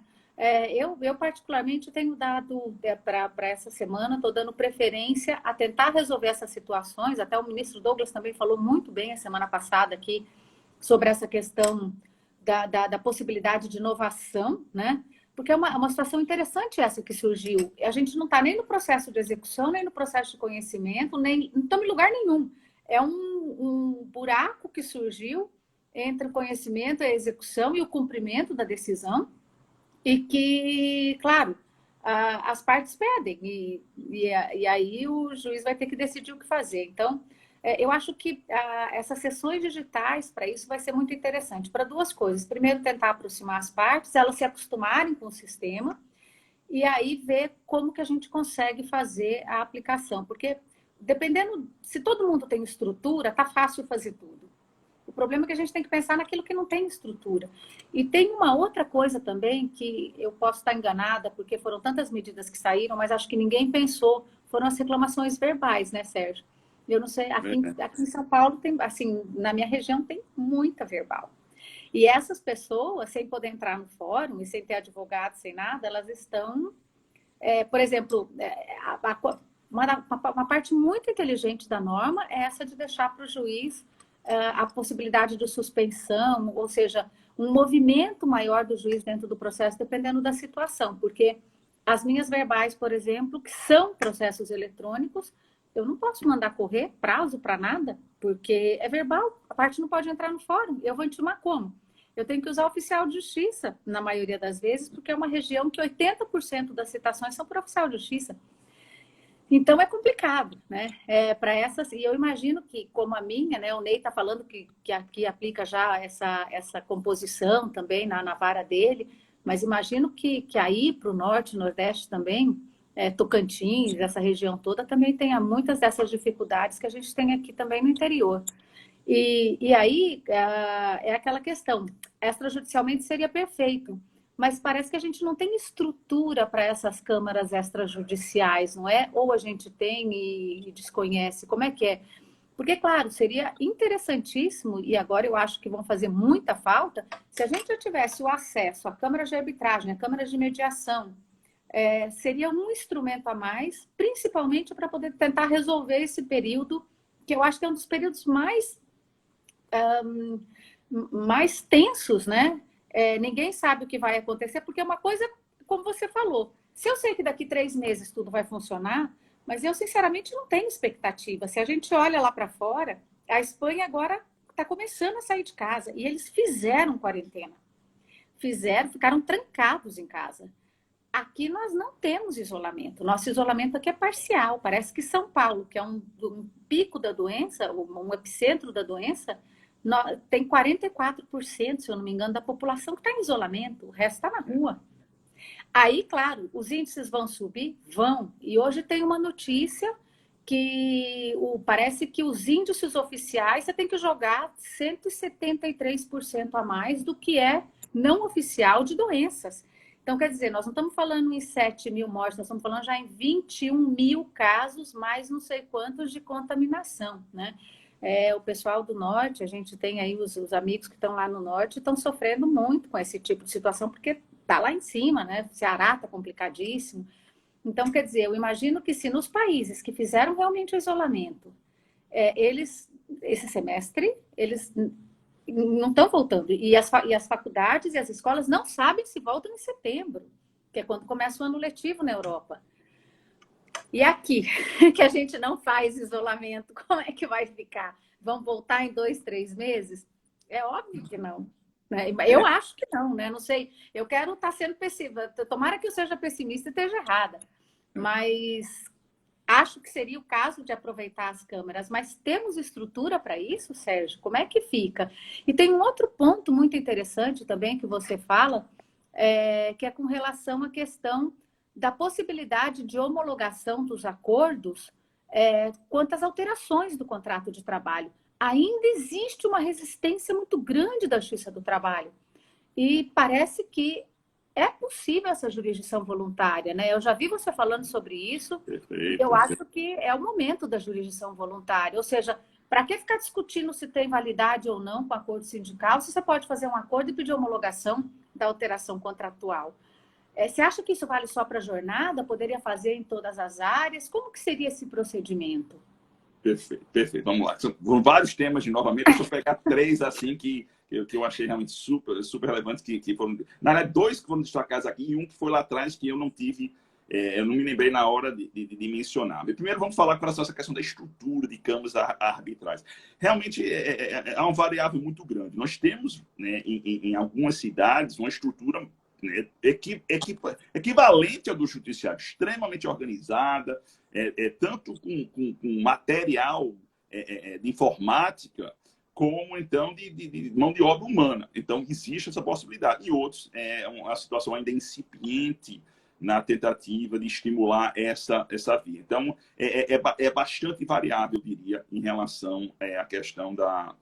Eu particularmente tenho dado para essa semana, estou dando preferência a tentar resolver essas situações. Até o ministro Douglas também falou muito bem a semana passada aqui sobre essa questão da possibilidade de inovação, né? Porque é uma situação interessante essa que surgiu. A gente não está nem no processo de execução, nem no processo de conhecimento, nem não estamos em lugar nenhum. É um buraco que surgiu entre o conhecimento, a execução e o cumprimento da decisão, e que, claro, as partes pedem, e aí o juiz vai ter que decidir o que fazer. Então, eu acho que essas sessões digitais, para isso, vai ser muito interessante, para duas coisas. Primeiro, tentar aproximar as partes, elas se acostumarem com o sistema, e aí ver como que a gente consegue fazer a aplicação. Porque, dependendo, se todo mundo tem estrutura, tá fácil fazer tudo. O problema é que a gente tem que pensar naquilo que não tem estrutura. E tem uma outra coisa também que eu posso estar enganada, porque foram tantas medidas que saíram, mas acho que ninguém pensou, foram as reclamações verbais, né, Sérgio? Eu não sei, aqui em São Paulo, tem, assim, na minha região tem muita verbal. E essas pessoas, sem poder entrar no fórum e sem ter advogado, sem nada, elas estão, por exemplo, uma parte muito inteligente da norma é essa de deixar para o juiz a possibilidade de suspensão, ou seja, um movimento maior do juiz dentro do processo, dependendo da situação, porque as minhas verbais, por exemplo, que são processos eletrônicos, eu não posso mandar correr prazo para nada, porque é verbal, a parte não pode entrar no fórum, eu vou intimar como? Eu tenho que usar oficial de justiça, na maioria das vezes, porque é uma região que 80% das citações são por oficial de justiça. Então, é complicado, né? Para essas, e eu imagino que, como a minha, né, o Ney está falando que aqui aplica já essa composição também na vara dele, mas imagino que aí para o norte, nordeste também, Tocantins, essa região toda, também tenha muitas dessas dificuldades que a gente tem aqui também no interior. E aí é aquela questão, extrajudicialmente seria perfeito, mas parece que a gente não tem estrutura para essas câmaras extrajudiciais, não é? Ou a gente tem e desconhece, como é que é? Porque, claro, seria interessantíssimo, e agora eu acho que vão fazer muita falta, se a gente já tivesse o acesso à câmara de arbitragem, à câmara de mediação, seria um instrumento a mais, principalmente para poder tentar resolver esse período, que eu acho que é um dos períodos mais tensos, né? Ninguém sabe o que vai acontecer, porque é uma coisa, como você falou, se eu sei que daqui 3 meses tudo vai funcionar, mas eu, sinceramente, não tenho expectativa. Se a gente olha lá para fora, a Espanha agora está começando a sair de casa, e eles fizeram quarentena. Ficaram trancados em casa. Aqui nós não temos isolamento. Nosso isolamento aqui é parcial. Parece que São Paulo, que é um pico da doença, um epicentro da doença, tem 44%, se eu não me engano, da população que está em isolamento. O resto está na rua. Aí, claro, os índices vão subir? Vão. E hoje tem uma notícia que parece que os índices oficiais você tem que jogar 173% a mais do que é não oficial de doenças. Então, quer dizer, nós não estamos falando em 7 mil mortes, nós estamos falando já em 21 mil casos, mais não sei quantos de contaminação, né? O pessoal do norte, a gente tem aí os amigos que estão lá no norte, estão sofrendo muito com esse tipo de situação, porque está lá em cima, né? Ceará está complicadíssimo. Então, quer dizer, eu imagino que se nos países que fizeram realmente o isolamento, esse semestre, eles não estão voltando. E as faculdades e as escolas não sabem se voltam em setembro, que é quando começa o ano letivo na Europa. E aqui, que a gente não faz isolamento, como é que vai ficar? Vão voltar em 2, 3 meses? É óbvio que não. Né? Eu acho que não, né? Não sei. Eu quero estar sendo pessimista. Tomara que eu seja pessimista e esteja errada. Mas acho que seria o caso de aproveitar as câmeras. Mas temos estrutura para isso, Sérgio? Como é que fica? E tem um outro ponto muito interessante também que você fala, que é com relação à questão da possibilidade de homologação dos acordos quanto às alterações do contrato de trabalho. Ainda existe uma resistência muito grande da Justiça do Trabalho. E parece que é possível essa jurisdição voluntária, né? Eu já vi você falando sobre isso. Perfeito. Eu acho que é o momento da jurisdição voluntária. Ou seja, para que ficar discutindo se tem validade ou não com acordo sindical, se você pode fazer um acordo e pedir homologação da alteração contratual? Você acha que isso vale só para a jornada? Poderia fazer em todas as áreas? Como que seria esse procedimento? Perfeito, perfeito. Vamos lá. São vários temas, de novamente. Deixa eu pegar 3 assim que eu achei realmente super, super relevantes. Que foram, na verdade, 2 que foram destacados aqui e um que foi lá atrás que eu não tive Eu não me lembrei na hora de mencionar. Primeiro, vamos falar com relação a essa questão da estrutura de câmaras arbitrais. Realmente, é uma variável muito grande. Nós temos, né, em algumas cidades, uma estrutura, né, equivalente à do judiciário, extremamente organizada, tanto com material de informática, como, então, de mão de obra humana. Então, existe essa possibilidade. E outros, uma situação ainda incipiente na tentativa de estimular essa via. Então, é bastante variável, eu diria, em relação à questão da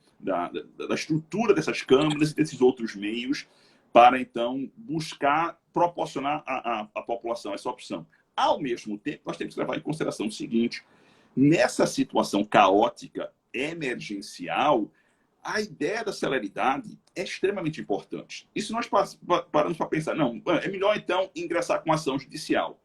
estrutura dessas câmaras e desses outros meios para, então, buscar proporcionar à população essa opção. Ao mesmo tempo, nós temos que levar em consideração o seguinte: nessa situação caótica, emergencial, a ideia da celeridade é extremamente importante. E se nós paramos para pensar, não, é melhor então ingressar com ação judicial.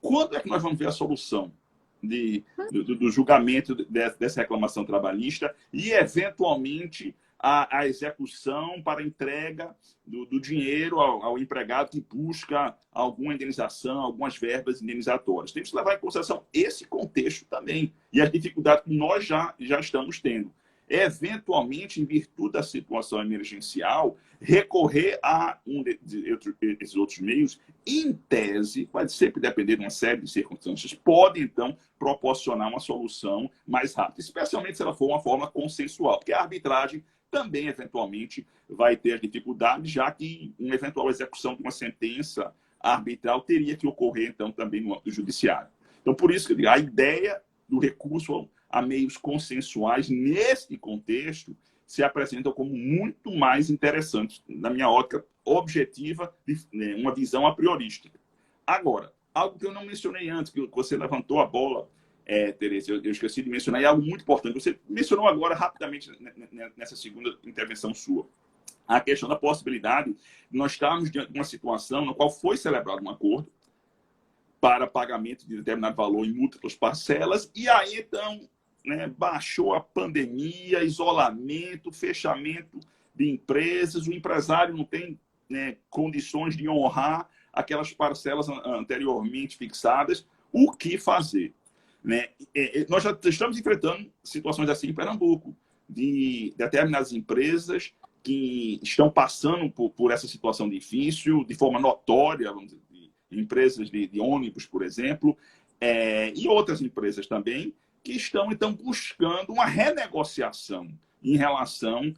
Quando é que nós vamos ver a solução do julgamento dessa reclamação trabalhista e, eventualmente, a execução para entrega do dinheiro ao empregado que busca alguma indenização, algumas verbas indenizatórias? Temos que levar em consideração esse contexto também e as dificuldades que nós já estamos tendo. Eventualmente, em virtude da situação emergencial, recorrer a desses outros meios, em tese, vai sempre depender de uma série de circunstâncias, pode, então, proporcionar uma solução mais rápida, especialmente se ela for uma forma consensual, porque a arbitragem também, eventualmente, vai ter as dificuldades, já que uma eventual execução de uma sentença arbitral teria que ocorrer, então, também no âmbito judiciário. Então, por isso que eu digo, a ideia do recurso a meios consensuais, nesse contexto, se apresentam como muito mais interessantes, na minha ótica objetiva, uma visão a priorística. Agora, algo que eu não mencionei antes, que você levantou a bola, Tereza, eu esqueci de mencionar, e é algo muito importante. Você mencionou agora, rapidamente, nessa segunda intervenção sua, a questão da possibilidade de nós estarmos diante de uma situação na qual foi celebrado um acordo para pagamento de determinado valor em múltiplas parcelas, e aí, então, né, baixou a pandemia, isolamento, fechamento de empresas, o empresário não tem, né, condições de honrar aquelas parcelas anteriormente fixadas. O que fazer? Né? Nós já estamos enfrentando situações assim em Pernambuco, de determinadas empresas que estão passando por essa situação difícil, de forma notória, vamos dizer, empresas de ônibus, por exemplo, e outras empresas também, que estão, então, buscando uma renegociação em relação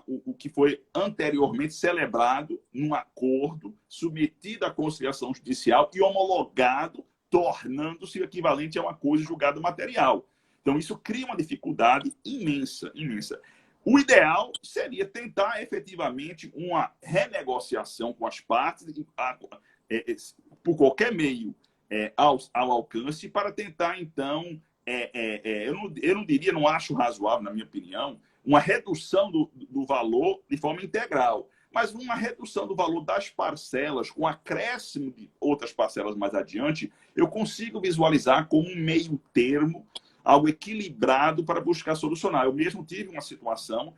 o que foi anteriormente celebrado num acordo submetido à conciliação judicial e homologado, tornando-se equivalente a uma coisa julgada material. Então, isso cria uma dificuldade imensa, imensa. O ideal seria tentar, efetivamente, uma renegociação com as partes, por qualquer meio ao alcance, para tentar, então, eu não diria, não acho razoável, na minha opinião, uma redução do valor de forma integral, mas uma redução do valor das parcelas, com acréscimo de outras parcelas mais adiante, eu consigo visualizar como um meio termo, algo equilibrado para buscar solucionar. Eu mesmo tive uma situação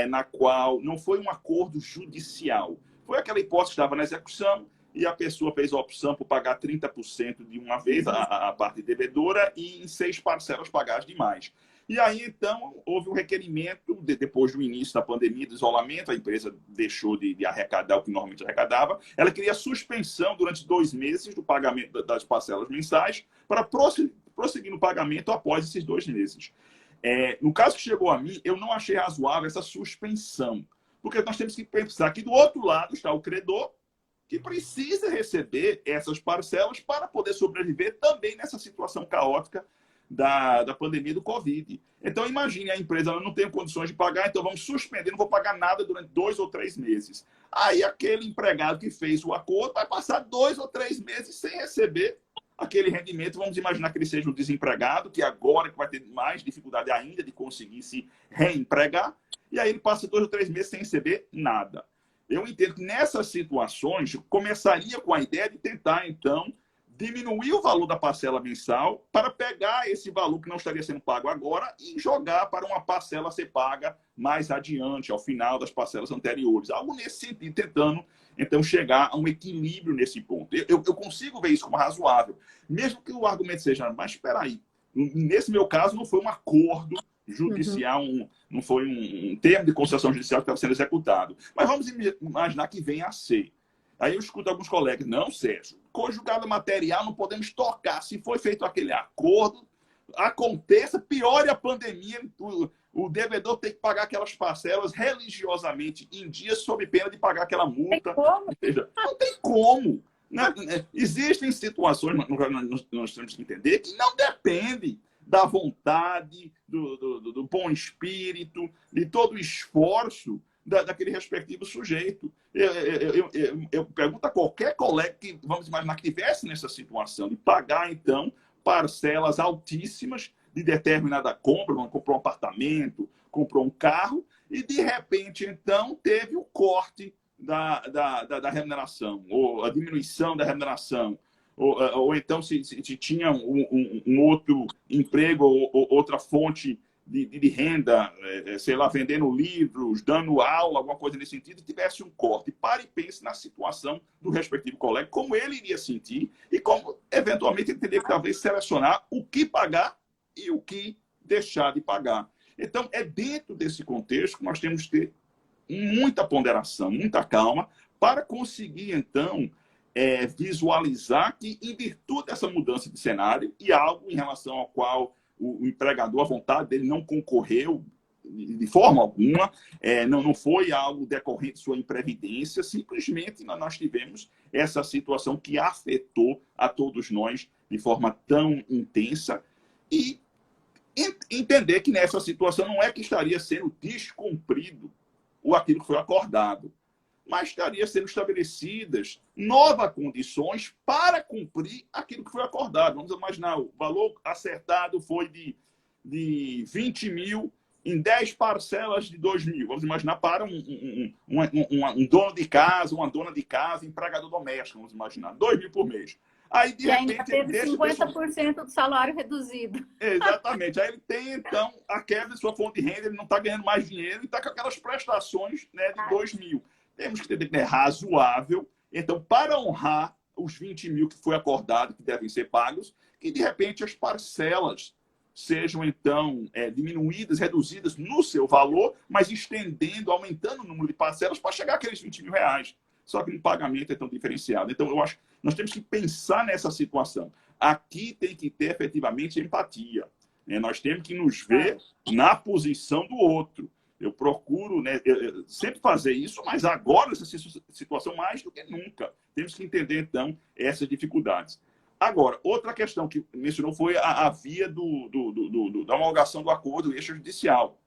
na qual não foi um acordo judicial, foi aquela hipótese que estava na execução, e a pessoa fez a opção por pagar 30% de uma vez, a parte devedora, e em 6 parcelas pagar as demais. E aí, então, houve um requerimento, depois do início da pandemia, do isolamento, a empresa deixou de arrecadar o que normalmente arrecadava, ela queria suspensão durante 2 meses do pagamento das parcelas mensais para prosseguir no pagamento após esses 2 meses. No caso que chegou a mim, eu não achei razoável essa suspensão, porque nós temos que pensar que do outro lado está o credor, que precisa receber essas parcelas para poder sobreviver também nessa situação caótica da pandemia do Covid. Então, imagine, a empresa não tem condições de pagar, então vamos suspender, não vou pagar nada durante 2 ou 3 meses. Aí, aquele empregado que fez o acordo vai passar 2 ou 3 meses sem receber aquele rendimento. Vamos imaginar que ele seja um desempregado, que agora vai ter mais dificuldade ainda de conseguir se reempregar, e aí ele passa 2 ou 3 meses sem receber nada. Eu entendo que nessas situações começaria com a ideia de tentar, então, diminuir o valor da parcela mensal para pegar esse valor que não estaria sendo pago agora e jogar para uma parcela a ser paga mais adiante, ao final das parcelas anteriores. Algo nesse sentido, tentando, então, chegar a um equilíbrio nesse ponto. Eu consigo ver isso como razoável, mesmo que o argumento seja, mas espera aí, nesse meu caso não foi um acordo judicial, não foi um termo de concessão judicial que estava sendo executado. Mas vamos imaginar que venha a ser. Aí eu escuto alguns colegas, não, Sérgio, conjugado material não podemos tocar. Se foi feito aquele acordo, aconteça, piore a pandemia, o devedor tem que pagar aquelas parcelas religiosamente em dias sob pena de pagar aquela multa. Tem como? Ou seja, não tem como. Existem situações, nós temos que entender, que não depende da vontade, do bom espírito, de todo o esforço daquele respectivo sujeito. Eu pergunto a qualquer colega que, vamos imaginar, que estivesse nessa situação de pagar, então, parcelas altíssimas de determinada compra, comprou um apartamento, comprou um carro, e, de repente, então, teve o corte da remuneração, ou a diminuição da remuneração, ou então se tinha um outro emprego ou outra fonte de renda, sei lá, vendendo livros, dando aula, alguma coisa nesse sentido, tivesse um corte. Pare e pense na situação do respectivo colega, como ele iria sentir e como, eventualmente, ele teria que, talvez, selecionar o que pagar e o que deixar de pagar. Então, é dentro desse contexto que nós temos que ter muita ponderação, muita calma, para conseguir, então, visualizar que, em virtude dessa mudança de cenário, e algo em relação ao qual o empregador, a vontade dele não concorreu de forma alguma, não foi algo decorrente de sua imprevidência, simplesmente nós tivemos essa situação que afetou a todos nós de forma tão intensa, e entender que nessa situação não é que estaria sendo descumprido aquilo que foi acordado, mas estaria sendo estabelecidas novas condições para cumprir aquilo que foi acordado. Vamos imaginar, o valor acertado foi de 20 mil em 10 parcelas de 2 mil. Vamos imaginar para um dono de casa, uma dona de casa, empregador doméstico, vamos imaginar, 2 mil por mês. Aí, de repente, ainda teve 50% do salário reduzido. Exatamente. Aí ele tem, então, a quebra de sua fonte de renda, ele não está ganhando mais dinheiro e está com aquelas prestações, né, de 2 mil. Temos que entender que é razoável. Então, para honrar os 20 mil que foi acordado, que devem ser pagos, que, de repente, as parcelas sejam, então, diminuídas, reduzidas no seu valor, mas estendendo, aumentando o número de parcelas para chegar àqueles 20 mil reais. Só que o pagamento é tão diferenciado. Então, eu acho que nós temos que pensar nessa situação. Aqui tem que ter, efetivamente, empatia. Nós temos que nos ver na posição do outro. Eu procuro, né, sempre fazer isso, mas agora, nessa situação, mais do que nunca. Temos que entender, então, essas dificuldades. Agora, outra questão que mencionou foi a via da homologação do acordo extrajudicial.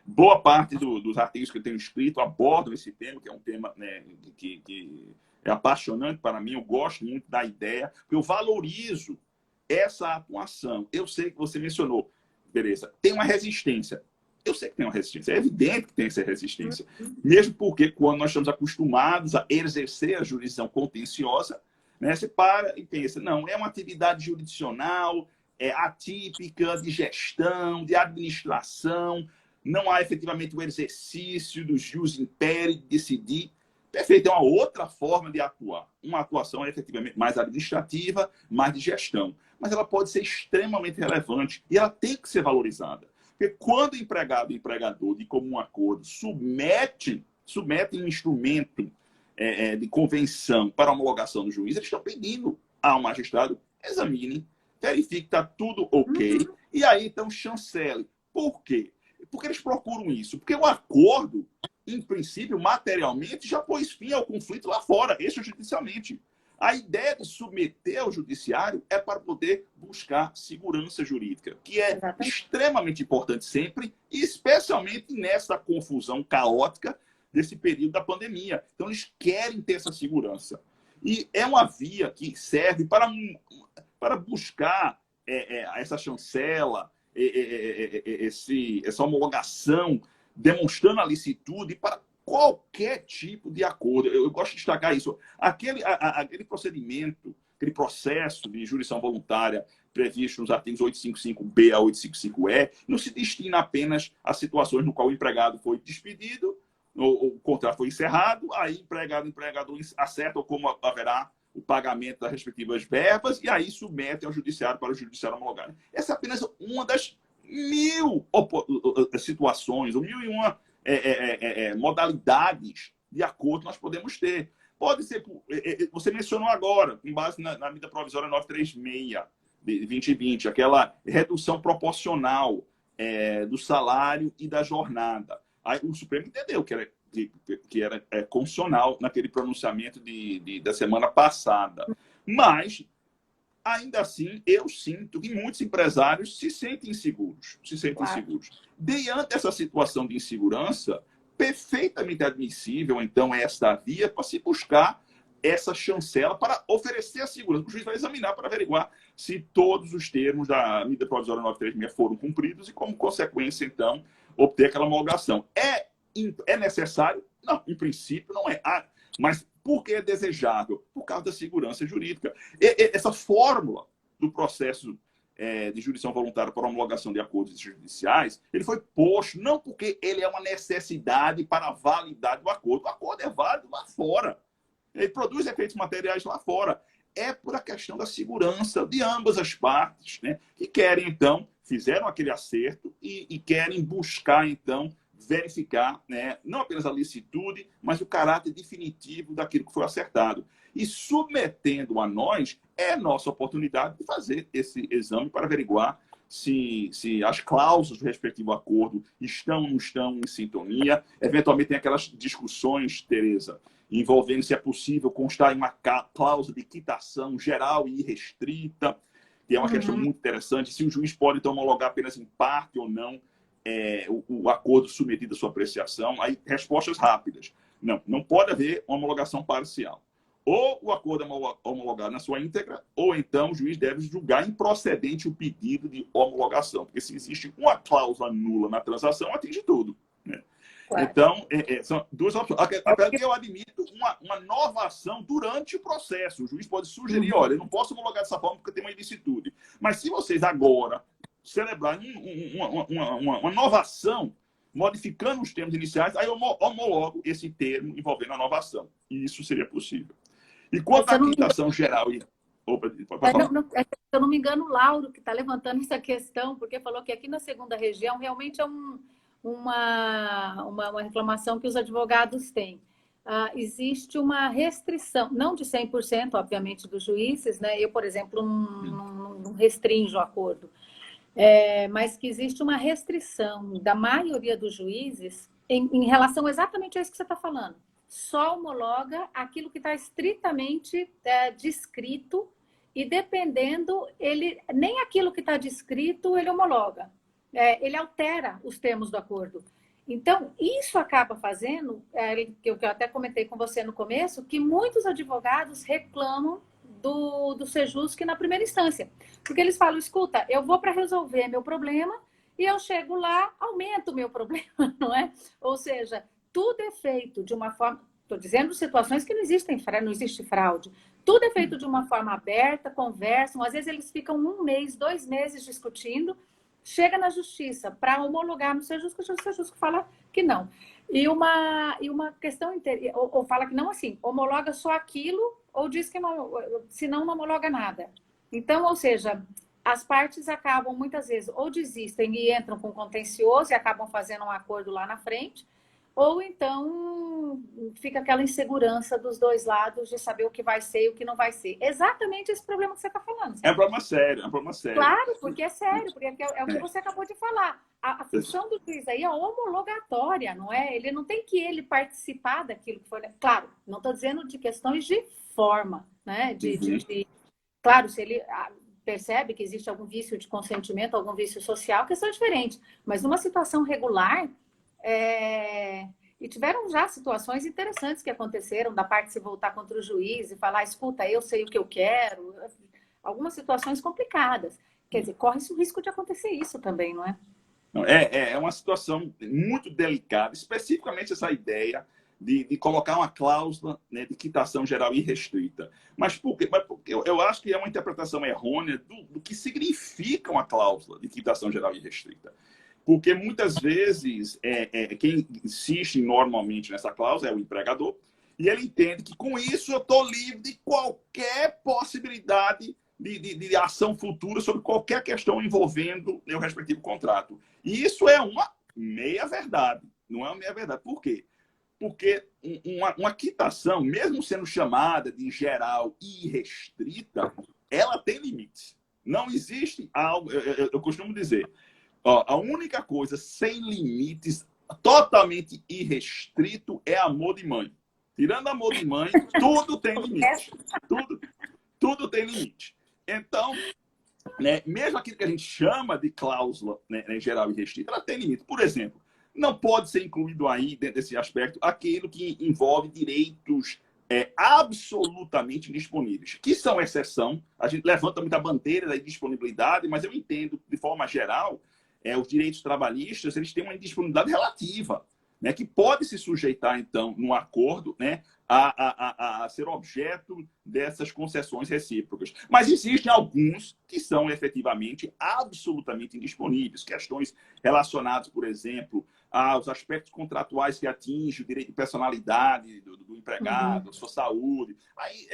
Boa parte dos artigos que eu tenho escrito abordam esse tema, que é um tema, né, que é apaixonante para mim. Eu gosto muito da ideia, porque eu valorizo essa atuação. Eu sei que você mencionou, beleza, tem uma resistência. Eu sei que tem uma resistência, é evidente que tem essa resistência. Mesmo porque, quando nós estamos acostumados a exercer a jurisdição contenciosa, né, você para e pensa, não, é uma atividade jurisdicional, atípica, de gestão, de administração, não há efetivamente o exercício do jus imperi, de decidir. Perfeito, é uma outra forma de atuar. Uma atuação efetivamente mais administrativa, mais de gestão. Mas ela pode ser extremamente relevante e ela tem que ser valorizada. Porque quando o empregado e o empregador, de comum acordo, submetem um instrumento de convenção para homologação do juiz, eles estão pedindo ao magistrado, examine, verifique que está tudo ok, e aí, então, chancele. Por quê? Porque eles procuram isso. Porque o acordo, em princípio, materialmente, já pôs fim ao conflito lá fora, extrajudicialmente. A ideia de submeter ao judiciário é para poder buscar segurança jurídica, que é extremamente importante sempre, e especialmente nessa confusão caótica desse período da pandemia. Então, eles querem ter essa segurança. E é uma via que serve para buscar essa chancela, essa homologação, demonstrando a licitude para qualquer tipo de acordo. Eu gosto de destacar isso. Aquele procedimento aquele processo de jurisdição voluntária previsto nos artigos 855B a 855E, não se destina apenas a situações no qual o empregado foi despedido, o contrato foi encerrado, aí empregador acerta como haverá o pagamento das respectivas verbas e aí submete ao judiciário para o judiciário homologar. Essa é apenas uma das 1000 situações, ou 1001 modalidades de acordo que nós podemos ter. Pode ser, você mencionou agora, com base na medida provisória 936 de 2020, aquela redução proporcional do salário e da jornada. Aí o Supremo entendeu que era constitucional naquele pronunciamento da semana passada. Mas, ainda assim, eu sinto que muitos empresários se sentem inseguros. Diante dessa situação de insegurança, perfeitamente admissível, então, esta via para se buscar essa chancela para oferecer a segurança. O juiz vai examinar para averiguar se todos os termos da medida provisória 936 foram cumpridos e, como consequência, então, obter aquela homologação. É necessário? Não, em princípio não é. Mas por que é desejável? Por causa da segurança jurídica. Essa fórmula do processo de jurisdição voluntária para homologação de acordos judiciais, ele foi posto não porque ele é uma necessidade para a validade do acordo. O acordo é válido lá fora. Ele produz efeitos materiais lá fora. É por a questão da segurança de ambas as partes, né? Que querem, então, fizeram aquele acerto e querem buscar, então, verificar, né, não apenas a licitude, mas o caráter definitivo daquilo que foi acertado. E submetendo a nós, é nossa oportunidade de fazer esse exame para averiguar se as cláusulas do respectivo acordo estão ou não estão em sintonia. Eventualmente tem aquelas discussões, Tereza, envolvendo se é possível constar em uma cláusula de quitação geral e irrestrita, que é uma questão muito interessante, se o juiz pode então homologar apenas em parte ou não o acordo submetido à sua apreciação. Aí, respostas rápidas. Não pode haver uma homologação parcial. Ou o acordo é homologado na sua íntegra, ou então o juiz deve julgar improcedente o pedido de homologação. Porque se existe uma cláusula nula na transação, atinge tudo, né? Claro. Então, são duas opções. Apesar que eu admito uma nova ação durante o processo. O juiz pode sugerir, olha, eu não posso homologar dessa forma porque tem uma ilicitude. Mas se vocês agora celebrarem uma nova ação, modificando os termos iniciais, aí eu homologo esse termo envolvendo a nova ação. E isso seria possível. E quanto à quitação geral... Opa, se eu não me engano, o Lauro, que está levantando essa questão, porque falou que aqui na segunda região realmente é uma reclamação que os advogados têm. Existe uma restrição, não de 100%, obviamente, dos juízes, né? Eu, por exemplo, não restringo o acordo, mas que existe uma restrição da maioria dos juízes em relação exatamente a isso que você está falando. Só homologa aquilo que está estritamente descrito e, dependendo, nem aquilo que está descrito ele homologa. Ele altera os termos do acordo. Então, isso acaba fazendo, que eu até comentei com você no começo, que muitos advogados reclamam do Sejusc na primeira instância. Porque eles falam, escuta, eu vou para resolver meu problema e eu chego lá, aumento o meu problema, não é? Ou seja, tudo é feito de uma forma... Estou dizendo situações que não existe fraude. Tudo é feito de uma forma aberta, conversam. Às vezes eles ficam 1 mês, 2 meses discutindo. Chega na justiça para homologar no Sejusc, o Sejusc fala que não. E uma questão ou fala que não assim, homologa só aquilo ou diz que não, senão não homologa nada. Então, ou seja, as partes acabam muitas vezes ou desistem e entram com contencioso e acabam fazendo um acordo lá na frente, ou então fica aquela insegurança dos dois lados de saber o que vai ser e o que não vai ser. Exatamente esse problema que você está falando. Certo? É um problema sério, Claro, porque é sério, porque é o que você acabou de falar. A função do juiz aí é homologatória, não é? Ele não tem que ele participar daquilo que foi... Claro, não estou dizendo de questões de forma, né? Claro, se ele percebe que existe algum vício de consentimento, algum vício social, questão diferente. Mas numa situação regular... E tiveram já situações interessantes que aconteceram da parte se voltar contra o juiz e falar, escuta, eu sei o que eu quero. Algumas situações complicadas. Quer dizer, corre-se o risco de acontecer isso também, não é? É uma situação muito delicada, especificamente essa ideia de colocar uma cláusula, né, de quitação geral irrestrita. Mas por quê? Porque eu acho que é uma interpretação errônea do que significa uma cláusula de quitação geral irrestrita. Porque muitas vezes quem insiste normalmente nessa cláusula é o empregador, e ele entende que com isso eu estou livre de qualquer possibilidade de ação futura sobre qualquer questão envolvendo o respectivo contrato. E isso é uma meia-verdade. Não é uma meia-verdade. Por quê? Porque uma quitação, mesmo sendo chamada de geral e irrestrita, ela tem limites. Não existe algo... Eu costumo dizer, ó, a única coisa sem limites, totalmente irrestrito, é amor de mãe. Tirando amor de mãe, tudo tem limite. Tudo tem limite. Então, né, mesmo aquilo que a gente chama de cláusula, né, geral e restrita, ela tem limite. Por exemplo, não pode ser incluído aí, dentro desse aspecto, aquilo que envolve direitos absolutamente disponíveis, que são exceção. A gente levanta muita bandeira da indisponibilidade, mas eu entendo, de forma geral, os direitos trabalhistas eles têm uma indisponibilidade relativa, né, que pode se sujeitar, então, no acordo, né, a ser objeto dessas concessões recíprocas. Mas existem alguns que são efetivamente absolutamente indisponíveis. Questões relacionadas, por exemplo, aos aspectos contratuais que atingem o direito de personalidade do empregado, sua saúde. Aí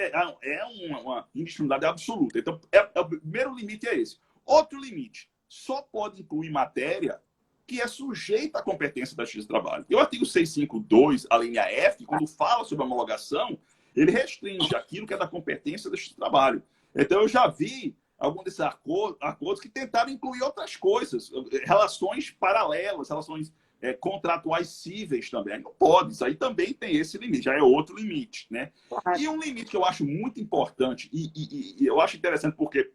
uma indisponibilidade absoluta. Então, o primeiro limite é esse. Outro limite, só pode incluir matéria que é sujeita à competência da Justiça do Trabalho. E o artigo 652, a linha F, quando fala sobre homologação, ele restringe aquilo que é da competência da Justiça do Trabalho. Então, eu já vi alguns desses acordos que tentaram incluir outras coisas, relações paralelas, relações contratuais cíveis também. Não pode, isso aí também tem esse limite, já é outro limite, né? E um limite que eu acho muito importante, e eu acho interessante porque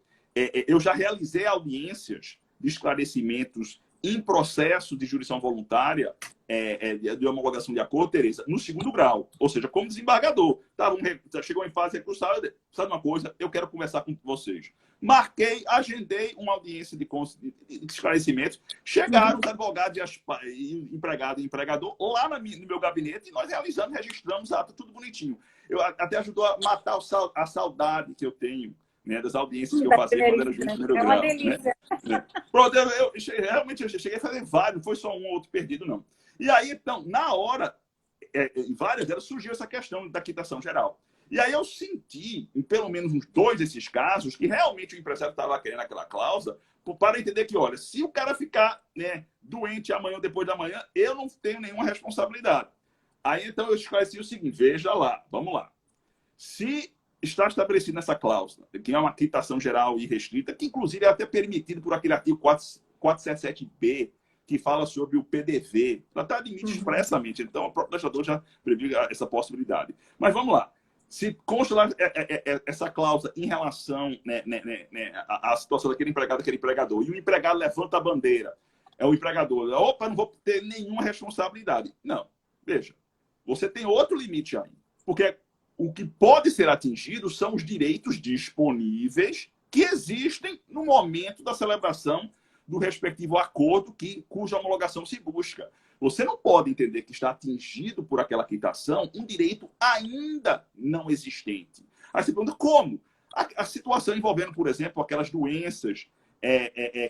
eu já realizei audiências de esclarecimentos em processo de jurisdição voluntária de homologação de acordo, Tereza, no segundo grau, ou seja, como desembargador. Chegou em fase recursal, sabe uma coisa? Eu quero conversar com vocês. Marquei, agendei uma audiência de esclarecimentos. Chegaram os advogados e empregado e empregador lá no meu gabinete e nós realizamos, registramos, tudo bonitinho. Eu até ajudou a matar a saudade que eu tenho, né, das audiências que eu fazia quando era juiz de primeiro grau. É uma delícia. Né? Pronto, realmente eu cheguei a fazer vários, não foi só um ou outro perdido, não. E aí, então, na hora, em várias delas, surgiu essa questão da quitação geral. E aí eu senti, em pelo menos uns 2 desses casos, que realmente o empresário estava querendo aquela cláusula para entender que, olha, se o cara ficar, né, doente amanhã ou depois da manhã, eu não tenho nenhuma responsabilidade. Aí, então, eu esclareci o seguinte, veja lá, vamos lá. Se está estabelecido nessa cláusula, que é uma quitação geral e restrita, que inclusive é até permitido por aquele artigo 477B, que fala sobre o PDV. Ela está admite expressamente, então o próprio legislador já previu essa possibilidade. Mas vamos lá. Se consta lá essa cláusula em relação, né, à situação daquele empregado, daquele empregador, e o empregado levanta a bandeira, é o empregador, opa, não vou ter nenhuma responsabilidade. Não, veja, você tem outro limite aí, porque o que pode ser atingido são os direitos disponíveis que existem no momento da celebração do respectivo acordo cuja homologação se busca. Você não pode entender que está atingido por aquela quitação um direito ainda não existente. Aí você pergunta como? A situação envolvendo, por exemplo, aquelas doenças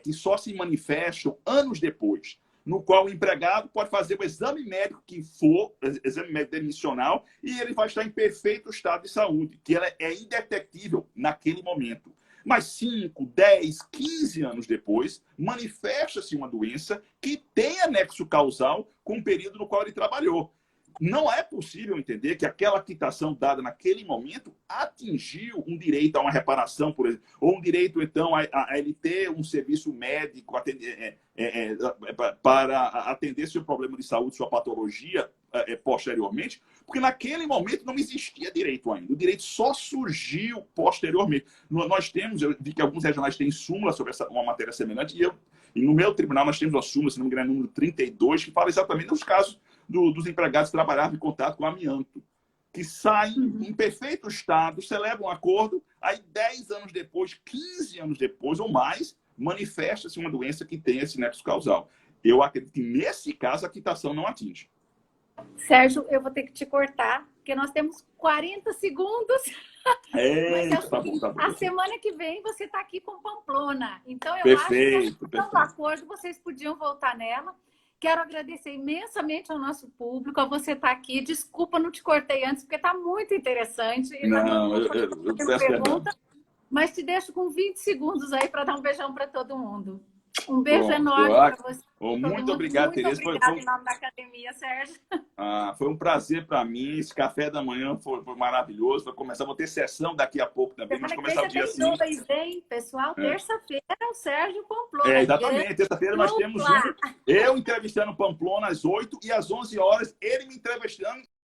que só se manifestam anos depois, no qual o empregado pode fazer o exame médico que for, exame médico demissional, e ele vai estar em perfeito estado de saúde, que ela é indetectível naquele momento. Mas 5, 10, 15 anos depois, manifesta-se uma doença que tem anexo causal com o período no qual ele trabalhou. Não é possível entender que aquela quitação dada naquele momento atingiu um direito a uma reparação, por exemplo, ou um direito, então, a ele ter um serviço médico para atender seu problema de saúde, sua patologia posteriormente, porque naquele momento não existia direito ainda. O direito só surgiu posteriormente. Nós temos, eu vi que alguns regionais têm súmula sobre uma matéria semelhante, e no meu tribunal nós temos a súmula, se não me engano, número 32, que fala exatamente dos casos dos empregados que trabalhavam em contato com amianto, que saem em perfeito estado, celebram um acordo, aí 10 anos depois, 15 anos depois ou mais, manifesta-se uma doença que tem esse nexo causal. Eu acredito que nesse caso a quitação não atinge. Sérgio, eu vou ter que te cortar, porque nós temos 40 segundos. Mas é o seguinte, tá bom. a semana que vem você está aqui com Pamplona. Então, eu Perfeito, acho que a questão do acordo, vocês podiam voltar nela. Quero agradecer imensamente ao nosso público, a você estar aqui. Desculpa, não te cortei antes, porque está muito interessante. E não, eu peço pergunta, mas te deixo com 20 segundos aí para dar um beijão para todo mundo. Um beijo enorme para você. Muito obrigado, Tereza. Muito obrigado em nome da academia, Sérgio. Foi um prazer para mim. Esse café da manhã foi maravilhoso. Vai começar, vou ter sessão daqui a pouco também. Mas começar o dia assim. Pessoal, terça-feira é o Sérgio Pamplona. Exatamente. Terça-feira nós temos eu entrevistando Pamplona às 8 e às 11 horas ele me entrevistando